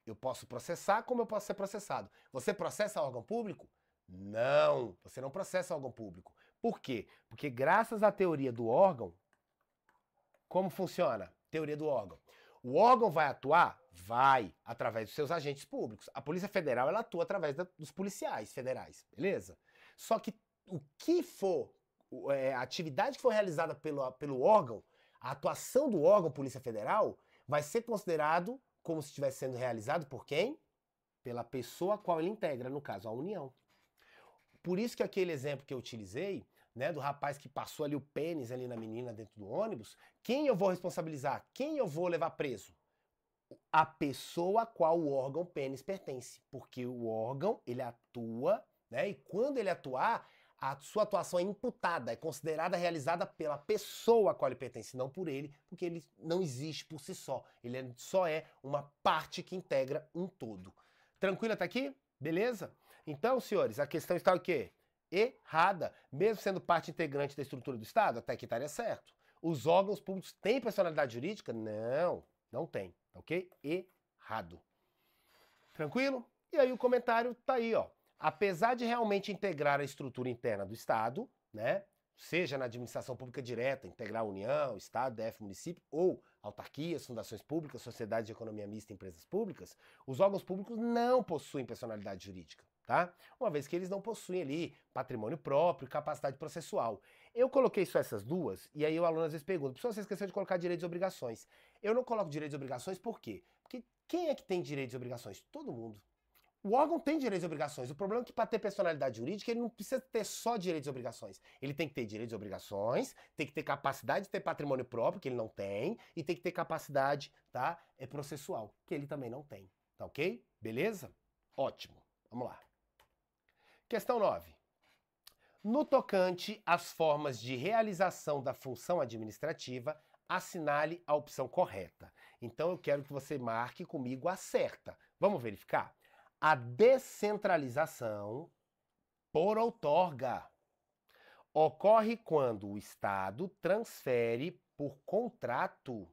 Eu posso processar como eu posso ser processado. Você processa órgão público? Não, você não processa órgão público. Por quê? Porque graças à teoria do órgão, como funciona? Teoria do órgão. O órgão vai atuar? Vai, através dos seus agentes públicos. A Polícia Federal, ela atua através dos policiais federais, beleza? Só que o que for, a atividade que for realizada pelo órgão, a atuação do órgão Polícia Federal, vai ser considerado como se estivesse sendo realizado por quem? Pela pessoa a qual ele integra, no caso, a União. Por isso que aquele exemplo que eu utilizei, né, do rapaz que passou ali o pênis ali na menina dentro do ônibus, quem eu vou responsabilizar? Quem eu vou levar preso? A pessoa a qual o órgão pênis pertence. Porque o órgão, ele atua, né, e quando ele atuar, a sua atuação é imputada, é considerada realizada pela pessoa a qual ele pertence, não por ele, porque ele não existe por si só. Ele só é uma parte que integra um todo. Tranquilo até aqui? Beleza? Então, senhores, a questão está o quê? Errada. Mesmo sendo parte integrante da estrutura do Estado, até aqui estaria certo. Os órgãos públicos têm personalidade jurídica? Não, não tem. Ok? Errado. Tranquilo? E aí o comentário tá aí, ó. Apesar de realmente integrar a estrutura interna do Estado, né, seja na administração pública direta, integrar a União, Estado, DF, município, ou autarquias, fundações públicas, sociedades de economia mista e empresas públicas, os órgãos públicos não possuem personalidade jurídica, tá? Uma vez que eles não possuem ali patrimônio próprio e capacidade processual. Eu coloquei só essas duas, e aí o aluno às vezes pergunta, professor, você esqueceu de colocar direitos e obrigações. Eu não coloco direitos e obrigações por quê? Porque quem é que tem direitos e obrigações? Todo mundo. O órgão tem direitos e obrigações. O problema é que para ter personalidade jurídica, ele não precisa ter só direitos e obrigações. Ele tem que ter direitos e obrigações, tem que ter capacidade de ter patrimônio próprio, que ele não tem, e tem que ter capacidade, tá, processual, que ele também não tem. Tá ok? Beleza? Ótimo. Vamos lá. Questão 9. No tocante às formas de realização da função administrativa, assinale a opção correta. Então eu quero que você marque comigo a certa. Vamos verificar? A descentralização por outorga ocorre quando o Estado transfere por contrato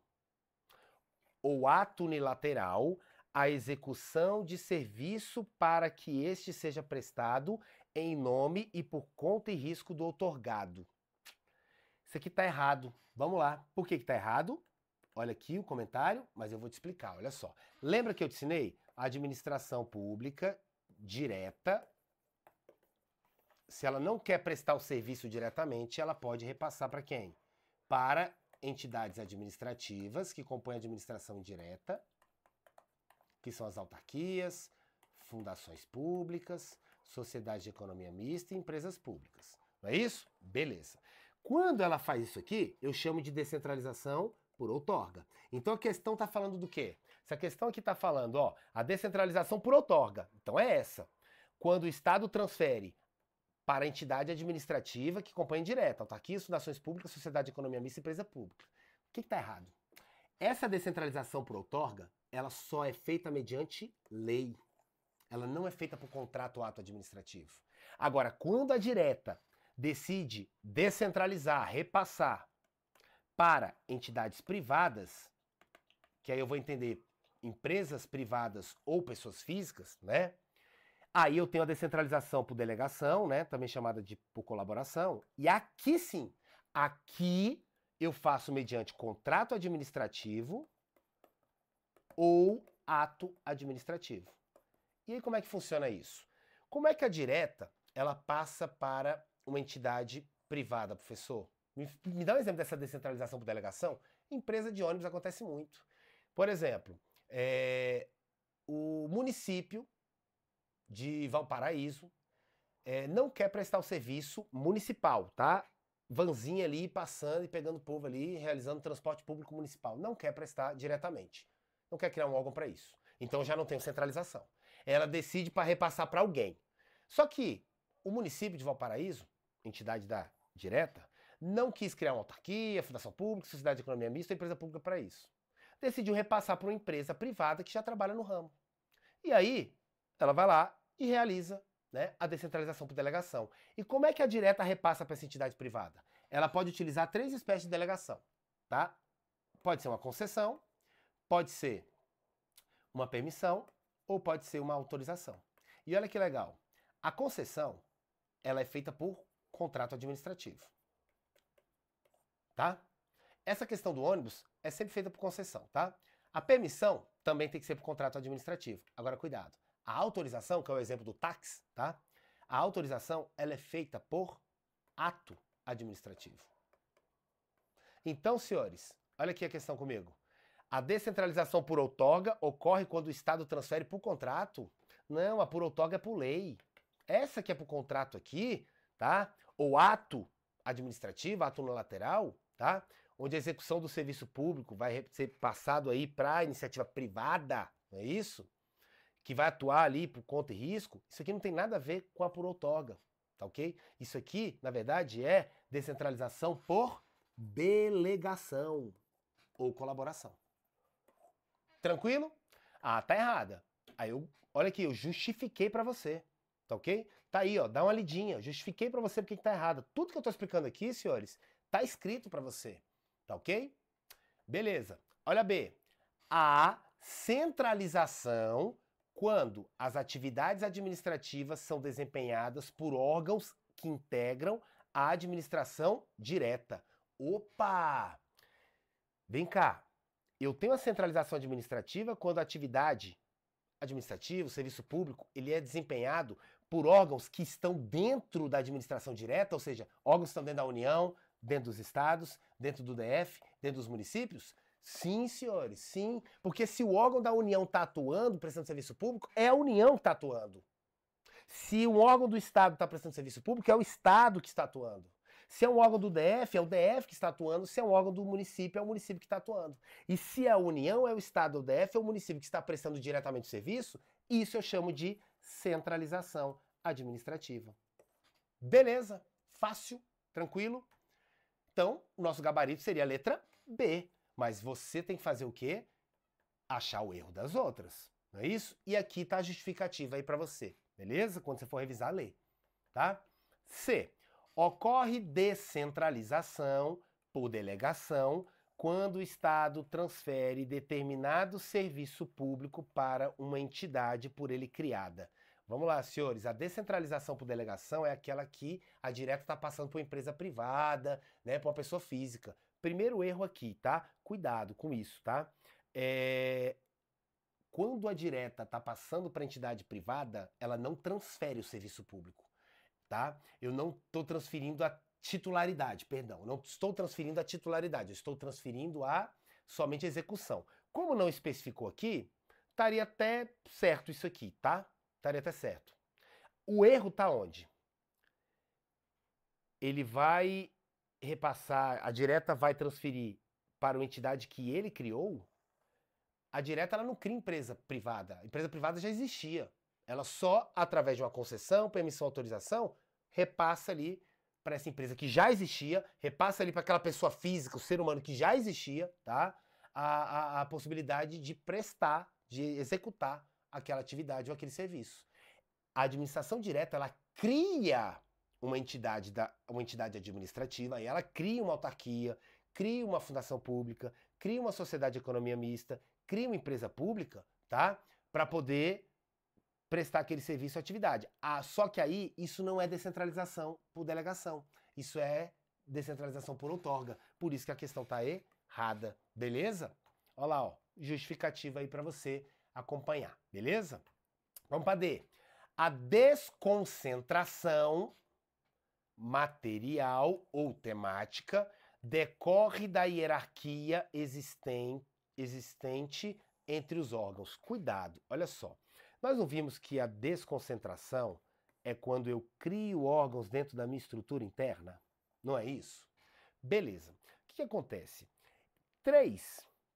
ou ato unilateral a execução de serviço para que este seja prestado em nome e por conta e risco do outorgado. Isso aqui está errado. Vamos lá. Por que está errado? Olha aqui o comentário, mas eu vou te explicar. Olha só. Lembra que eu te ensinei? A administração pública direta, se ela não quer prestar o serviço diretamente, ela pode repassar para quem? Para entidades administrativas que compõem a administração indireta, que são as autarquias, fundações públicas, sociedades de economia mista e empresas públicas. Não é isso? Beleza. Quando ela faz isso aqui, eu chamo de descentralização por outorga. Então a questão está falando do quê? Se a questão aqui está falando, ó, a descentralização por outorga, então é essa. Quando o Estado transfere para a entidade administrativa que compõe direta, autarquias, fundações públicas, sociedade de economia mista e empresa pública. O que está errado? Essa descentralização por outorga, ela só é feita mediante lei. Ela não é feita por contrato ou ato administrativo. Agora, quando a direta decide descentralizar, repassar para entidades privadas, que aí eu vou entender empresas privadas ou pessoas físicas, né? Aí eu tenho a descentralização por delegação, né? Também chamada de por colaboração. E aqui sim, aqui eu faço mediante contrato administrativo ou ato administrativo. E aí como é que funciona isso? Como é que a direta, ela passa para uma entidade privada, professor? Me dá um exemplo dessa descentralização por delegação? Empresa de ônibus acontece muito. Por exemplo, o município de Valparaíso não quer prestar o serviço municipal, tá? Vanzinha ali passando e pegando o povo ali, realizando transporte público municipal. Não quer prestar diretamente. Não quer criar um órgão para isso. Então já não tem centralização. Ela decide para repassar para alguém. Só que o município de Valparaíso, entidade da direta, não quis criar uma autarquia, fundação pública, sociedade de economia mista ou empresa pública para isso. Decidiu repassar para uma empresa privada que já trabalha no ramo. E aí, ela vai lá e realiza, né, a descentralização por delegação. E como é que a direta repassa para essa entidade privada? Ela pode utilizar 3 espécies de delegação, tá? Pode ser uma concessão, pode ser uma permissão ou pode ser uma autorização. E olha que legal, a concessão, ela é feita por contrato administrativo, tá? Essa questão do ônibus é sempre feita por concessão, tá? A permissão também tem que ser por contrato administrativo. Agora, cuidado. A autorização, que é o exemplo do táxi, tá? A autorização, ela é feita por ato administrativo. Então, senhores, olha aqui a questão comigo. A descentralização por outorga ocorre quando o Estado transfere por contrato? Não, a por outorga é por lei. Essa que é por contrato aqui, tá? Ou ato administrativo, ato unilateral, tá? Onde a execução do serviço público vai ser passado aí para a iniciativa privada, não é isso? Que vai atuar ali por conta e risco. Isso aqui não tem nada a ver com a por outorga, tá ok? Isso aqui, na verdade, é descentralização por delegação ou colaboração. Tranquilo? Ah, tá errada. Aí olha aqui, eu justifiquei para você, tá ok? Tá aí, ó, dá uma lidinha, justifiquei para você porque que tá errado. Tudo que eu tô explicando aqui, senhores, tá escrito para você, tá ok? Beleza. Olha B. A centralização quando as atividades administrativas são desempenhadas por órgãos que integram a administração direta. Opa! Vem cá. Eu tenho a centralização administrativa quando a atividade administrativa, o serviço público, ele é desempenhado por órgãos que estão dentro da administração direta, ou seja, órgãos que estão dentro da União, dentro dos estados, dentro do DF, dentro dos municípios? Sim, senhores, sim. Porque se o órgão da União está atuando, prestando serviço público, é a União que está atuando. Se um órgão do Estado está prestando serviço público, é o Estado que está atuando. Se é um órgão do DF, é o DF que está atuando. Se é um órgão do município, é o município que está atuando. E se é a União, é o Estado, é o DF, é o município que está prestando diretamente o serviço, isso eu chamo de centralização administrativa. Beleza? Fácil? Tranquilo? Então, o nosso gabarito seria a letra B. Mas você tem que fazer o quê? Achar o erro das outras. Não é isso? E aqui está a justificativa aí para você. Beleza? Quando você for revisar, lê. Tá? C. Ocorre descentralização por delegação quando o Estado transfere determinado serviço público para uma entidade por ele criada. Vamos lá, senhores, a descentralização por delegação é aquela que a direta está passando por uma empresa privada, né, para uma pessoa física. Primeiro erro aqui, tá? Cuidado com isso, tá? Quando a direta está passando para a entidade privada, ela não transfere o serviço público, tá? Eu não estou transferindo a titularidade, perdão, não estou transferindo a titularidade, eu estou transferindo a somente a execução. Como não especificou aqui, estaria até certo isso aqui, tá? Estaria até certo. O erro está onde? Ele vai repassar, a direta vai transferir para uma entidade que ele criou. A direta ela não cria empresa privada. A empresa privada já existia. Ela só, através de uma concessão, permissão, autorização, repassa ali para essa empresa que já existia, repassa ali para aquela pessoa física, o ser humano que já existia, tá? A possibilidade de prestar, de executar aquela atividade ou aquele serviço. A administração direta, ela cria uma entidade administrativa, e ela cria uma autarquia, cria uma fundação pública, cria uma sociedade de economia mista, cria uma empresa pública, tá? Para poder prestar aquele serviço ou atividade. Só que aí isso não é descentralização por delegação. Isso é descentralização por outorga. Por isso que a questão está errada, beleza? Olha lá, ó, justificativa aí para você acompanhar, beleza? Vamos para D. A desconcentração material ou temática decorre da hierarquia existente entre os órgãos. Cuidado, olha só. Nós não vimos que a desconcentração é quando eu crio órgãos dentro da minha estrutura interna? Não é isso? Beleza. O que acontece?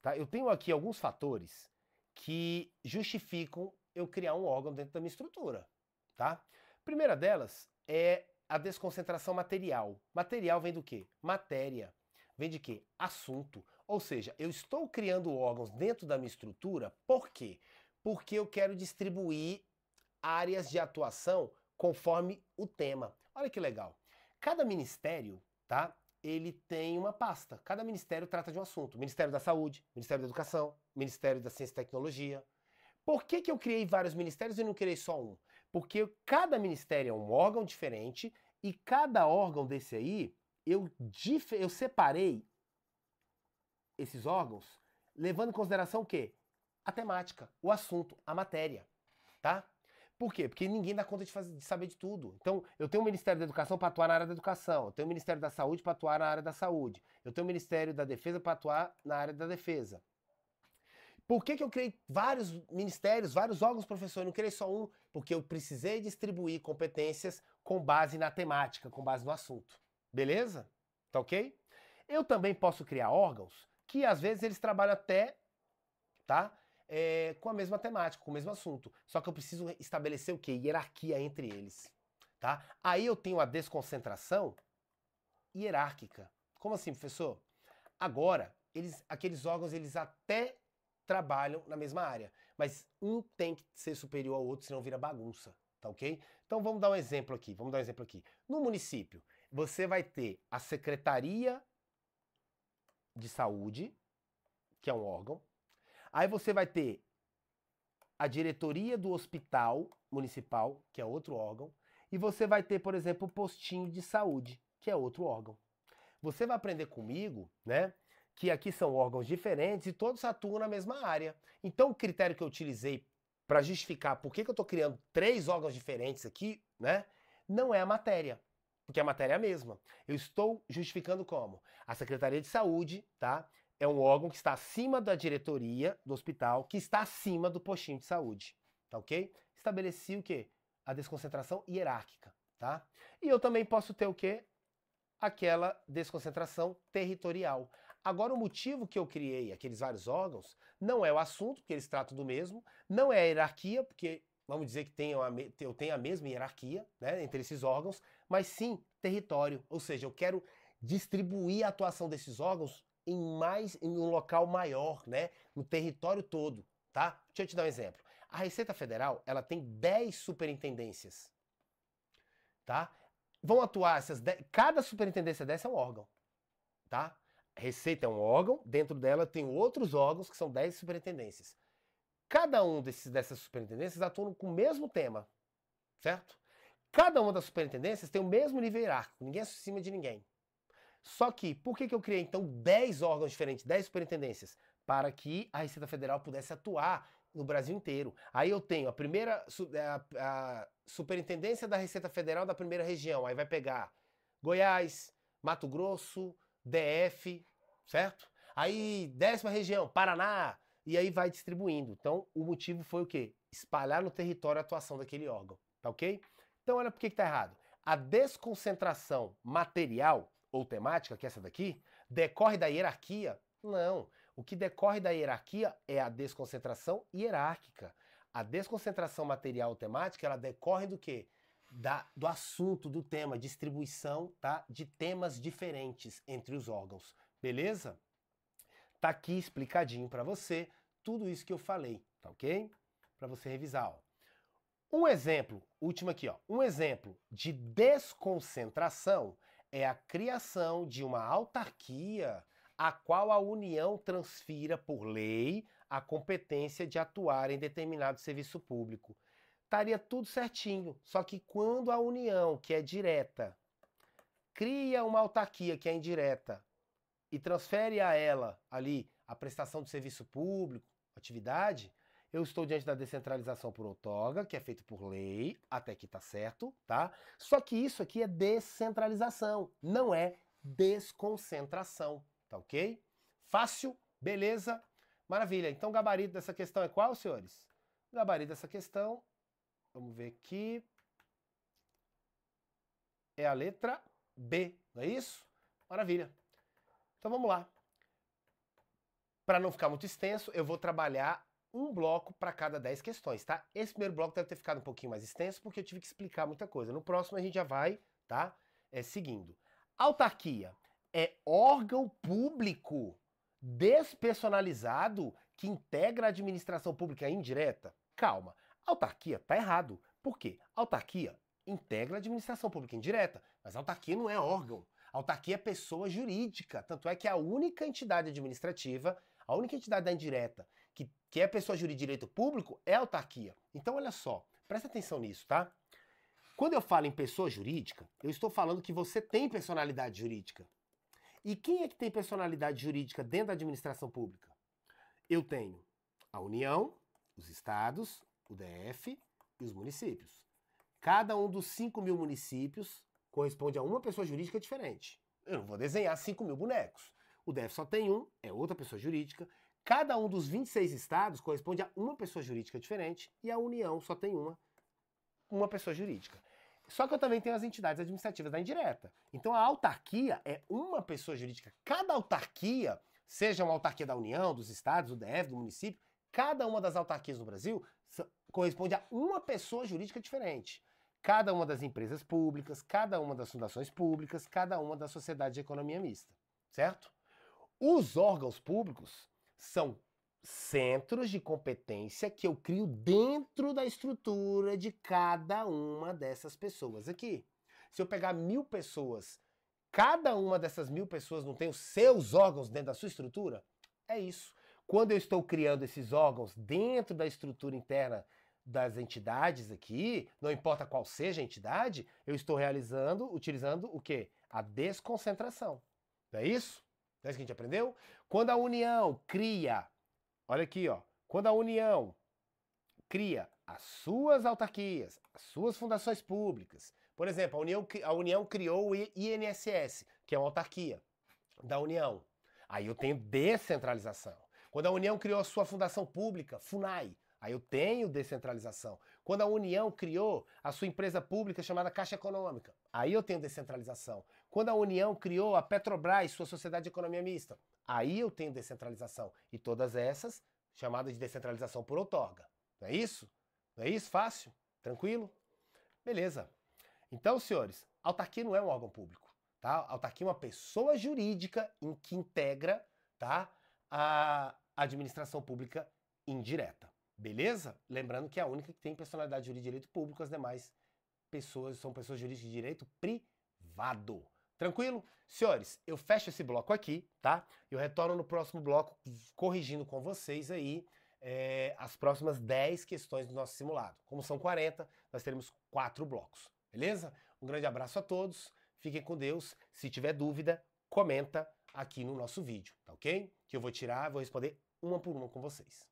Tá? Eu tenho aqui alguns fatores que justificam eu criar um órgão dentro da minha estrutura. Tá? A primeira delas é a desconcentração material. Material vem do quê? Matéria. Vem de quê? Assunto. Ou seja, eu estou criando órgãos dentro da minha estrutura, por quê? Porque eu quero distribuir áreas de atuação conforme o tema. Olha que legal. Cada ministério, tá? Ele tem uma pasta. Cada ministério trata de um assunto. Ministério da Saúde, Ministério da Educação, Ministério da Ciência e Tecnologia. Por que eu criei vários ministérios e não criei só um? Porque cada ministério é um órgão diferente e cada órgão desse aí, eu separei esses órgãos levando em consideração o quê? A temática, o assunto, a matéria, tá? Por quê? Porque ninguém dá conta de saber de tudo. Então, eu tenho o Ministério da Educação para atuar na área da educação, eu tenho o Ministério da Saúde para atuar na área da saúde, eu tenho o Ministério da Defesa para atuar na área da defesa. Por que eu criei vários ministérios, vários órgãos, professor? Eu não criei só um, porque eu precisei distribuir competências com base na temática, com base no assunto. Beleza? Tá ok? Eu também posso criar órgãos que às vezes eles trabalham até, tá? Com a mesma temática, com o mesmo assunto. Só que eu preciso estabelecer o quê? Hierarquia entre eles. Tá? Aí eu tenho a desconcentração hierárquica. Como assim, professor? Agora, aqueles órgãos, eles até trabalham na mesma área, mas um tem que ser superior ao outro, senão vira bagunça, tá ok? Então vamos dar um exemplo aqui, No município, você vai ter a Secretaria de Saúde, que é um órgão, aí você vai ter a Diretoria do Hospital Municipal, que é outro órgão, e você vai ter, por exemplo, o Postinho de Saúde, que é outro órgão. Você vai aprender comigo, né, que aqui são órgãos diferentes e todos atuam na mesma área. Então o critério que eu utilizei para justificar por que eu estou criando 3 órgãos diferentes aqui, né, não é a matéria, porque a matéria é a mesma. Eu estou justificando como? A Secretaria de Saúde, tá, é um órgão que está acima da diretoria do hospital, que está acima do postinho de saúde, tá ok? Estabeleci o quê? A desconcentração hierárquica, tá? E eu também posso ter o quê? Aquela desconcentração territorial. Agora, o motivo que eu criei aqueles vários órgãos não é o assunto, porque eles tratam do mesmo, não é a hierarquia, porque vamos dizer que eu tenho a mesma hierarquia, né, entre esses órgãos, mas sim território, ou seja, eu quero distribuir a atuação desses órgãos em um local maior, né, no território todo, tá? Deixa eu te dar um exemplo. A Receita Federal, ela tem 10 superintendências, tá? Vão atuar cada superintendência dessa é um órgão, tá? Receita é um órgão, dentro dela tem outros órgãos, que são 10 superintendências. Cada um dessas superintendências atuam com o mesmo tema, certo? Cada uma das superintendências tem o mesmo nível hierárquico, ninguém é acima de ninguém. Só que, por que eu criei, então, 10 órgãos diferentes, 10 superintendências? Para que a Receita Federal pudesse atuar no Brasil inteiro. Aí eu tenho a primeira a superintendência da Receita Federal da primeira região, aí vai pegar Goiás, Mato Grosso, DF, certo? Aí, 10ª região, Paraná, e aí vai distribuindo. Então, o motivo foi o quê? Espalhar no território a atuação daquele órgão, tá ok? Então, olha por que tá errado. A desconcentração material ou temática, que é essa daqui, decorre da hierarquia? Não. O que decorre da hierarquia é a desconcentração hierárquica. A desconcentração material ou temática, ela decorre do quê? Do assunto, do tema, distribuição, tá? De temas diferentes entre os órgãos. Beleza? Tá aqui explicadinho para você tudo isso que eu falei, tá ok? Para você revisar, ó. Um exemplo, último aqui, ó. Um exemplo de desconcentração é a criação de uma autarquia a qual a União transfira por lei a competência de atuar em determinado serviço público. Estaria tudo certinho, só que quando a União, que é direta, cria uma autarquia que é indireta e transfere a ela ali a prestação de serviço público, atividade, eu estou diante da descentralização por outorga, que é feito por lei, até que tá certo, tá? Só que isso aqui é descentralização, não é desconcentração, tá ok? Fácil? Beleza? Maravilha. Então o gabarito dessa questão é qual, senhores? O gabarito dessa questão, vamos ver aqui, é a letra B, não é isso? Maravilha. Então vamos lá. Para não ficar muito extenso, eu vou trabalhar um bloco para cada 10 questões, tá? Esse primeiro bloco deve ter ficado um pouquinho mais extenso porque eu tive que explicar muita coisa. No próximo a gente já vai, tá? Seguindo. Autarquia é órgão público despersonalizado que integra a administração pública indireta? Calma. Autarquia tá errado. Por quê? Autarquia integra a administração pública indireta, mas autarquia não é órgão. Autarquia é pessoa jurídica, tanto é que a única entidade administrativa, a única entidade da indireta que é pessoa jurídica de direito público é a autarquia. Então olha só, presta atenção nisso, tá? Quando eu falo em pessoa jurídica, eu estou falando que você tem personalidade jurídica. E quem é que tem personalidade jurídica dentro da administração pública? Eu tenho a União, os estados, o DF e os municípios. Cada um dos 5.000 municípios corresponde a uma pessoa jurídica diferente. Eu não vou desenhar 5.000 bonecos. O DF só tem um, é outra pessoa jurídica. Cada um dos 26 estados corresponde a uma pessoa jurídica diferente e a União só tem uma pessoa jurídica. Só que eu também tenho as entidades administrativas da indireta. Então a autarquia é uma pessoa jurídica. Cada autarquia, seja uma autarquia da União, dos estados, do DF, do município, cada uma das autarquias no Brasil corresponde a uma pessoa jurídica diferente. Cada uma das empresas públicas, cada uma das fundações públicas, cada uma das sociedades de economia mista, certo? Os órgãos públicos são centros de competência que eu crio dentro da estrutura de cada uma dessas pessoas aqui. Se eu pegar 1.000 pessoas, cada uma dessas 1.000 pessoas não tem os seus órgãos dentro da sua estrutura? É isso. Quando eu estou criando esses órgãos dentro da estrutura interna das entidades aqui, não importa qual seja a entidade, eu estou utilizando o quê? A desconcentração. Não é isso? Não é isso que a gente aprendeu? Quando a União cria, olha aqui, ó, quando a União cria as suas autarquias, as suas fundações públicas, por exemplo, a União criou o INSS, que é uma autarquia da União. Aí eu tenho descentralização. Quando a União criou a sua fundação pública, FUNAI, aí eu tenho descentralização. Quando a União criou a sua empresa pública chamada Caixa Econômica, aí eu tenho descentralização. Quando a União criou a Petrobras, sua sociedade de economia mista, aí eu tenho descentralização. E todas essas chamadas de descentralização por outorga. Não é isso? Não é isso? Fácil? Tranquilo? Beleza. Então, senhores, autarquia não é um órgão público, tá? Autarquia é uma pessoa jurídica em que integra, tá, a administração pública indireta. Beleza? Lembrando que é a única que tem personalidade jurídica de direito público, as demais pessoas são pessoas jurídicas de direito privado. Tranquilo? Senhores, eu fecho esse bloco aqui, tá? Eu retorno no próximo bloco corrigindo com vocês aí as próximas 10 questões do nosso simulado. Como são 40, nós teremos 4 blocos, beleza? Um grande abraço a todos, fiquem com Deus. Se tiver dúvida, comenta aqui no nosso vídeo, tá ok? Que eu vou tirar, vou responder uma por uma com vocês.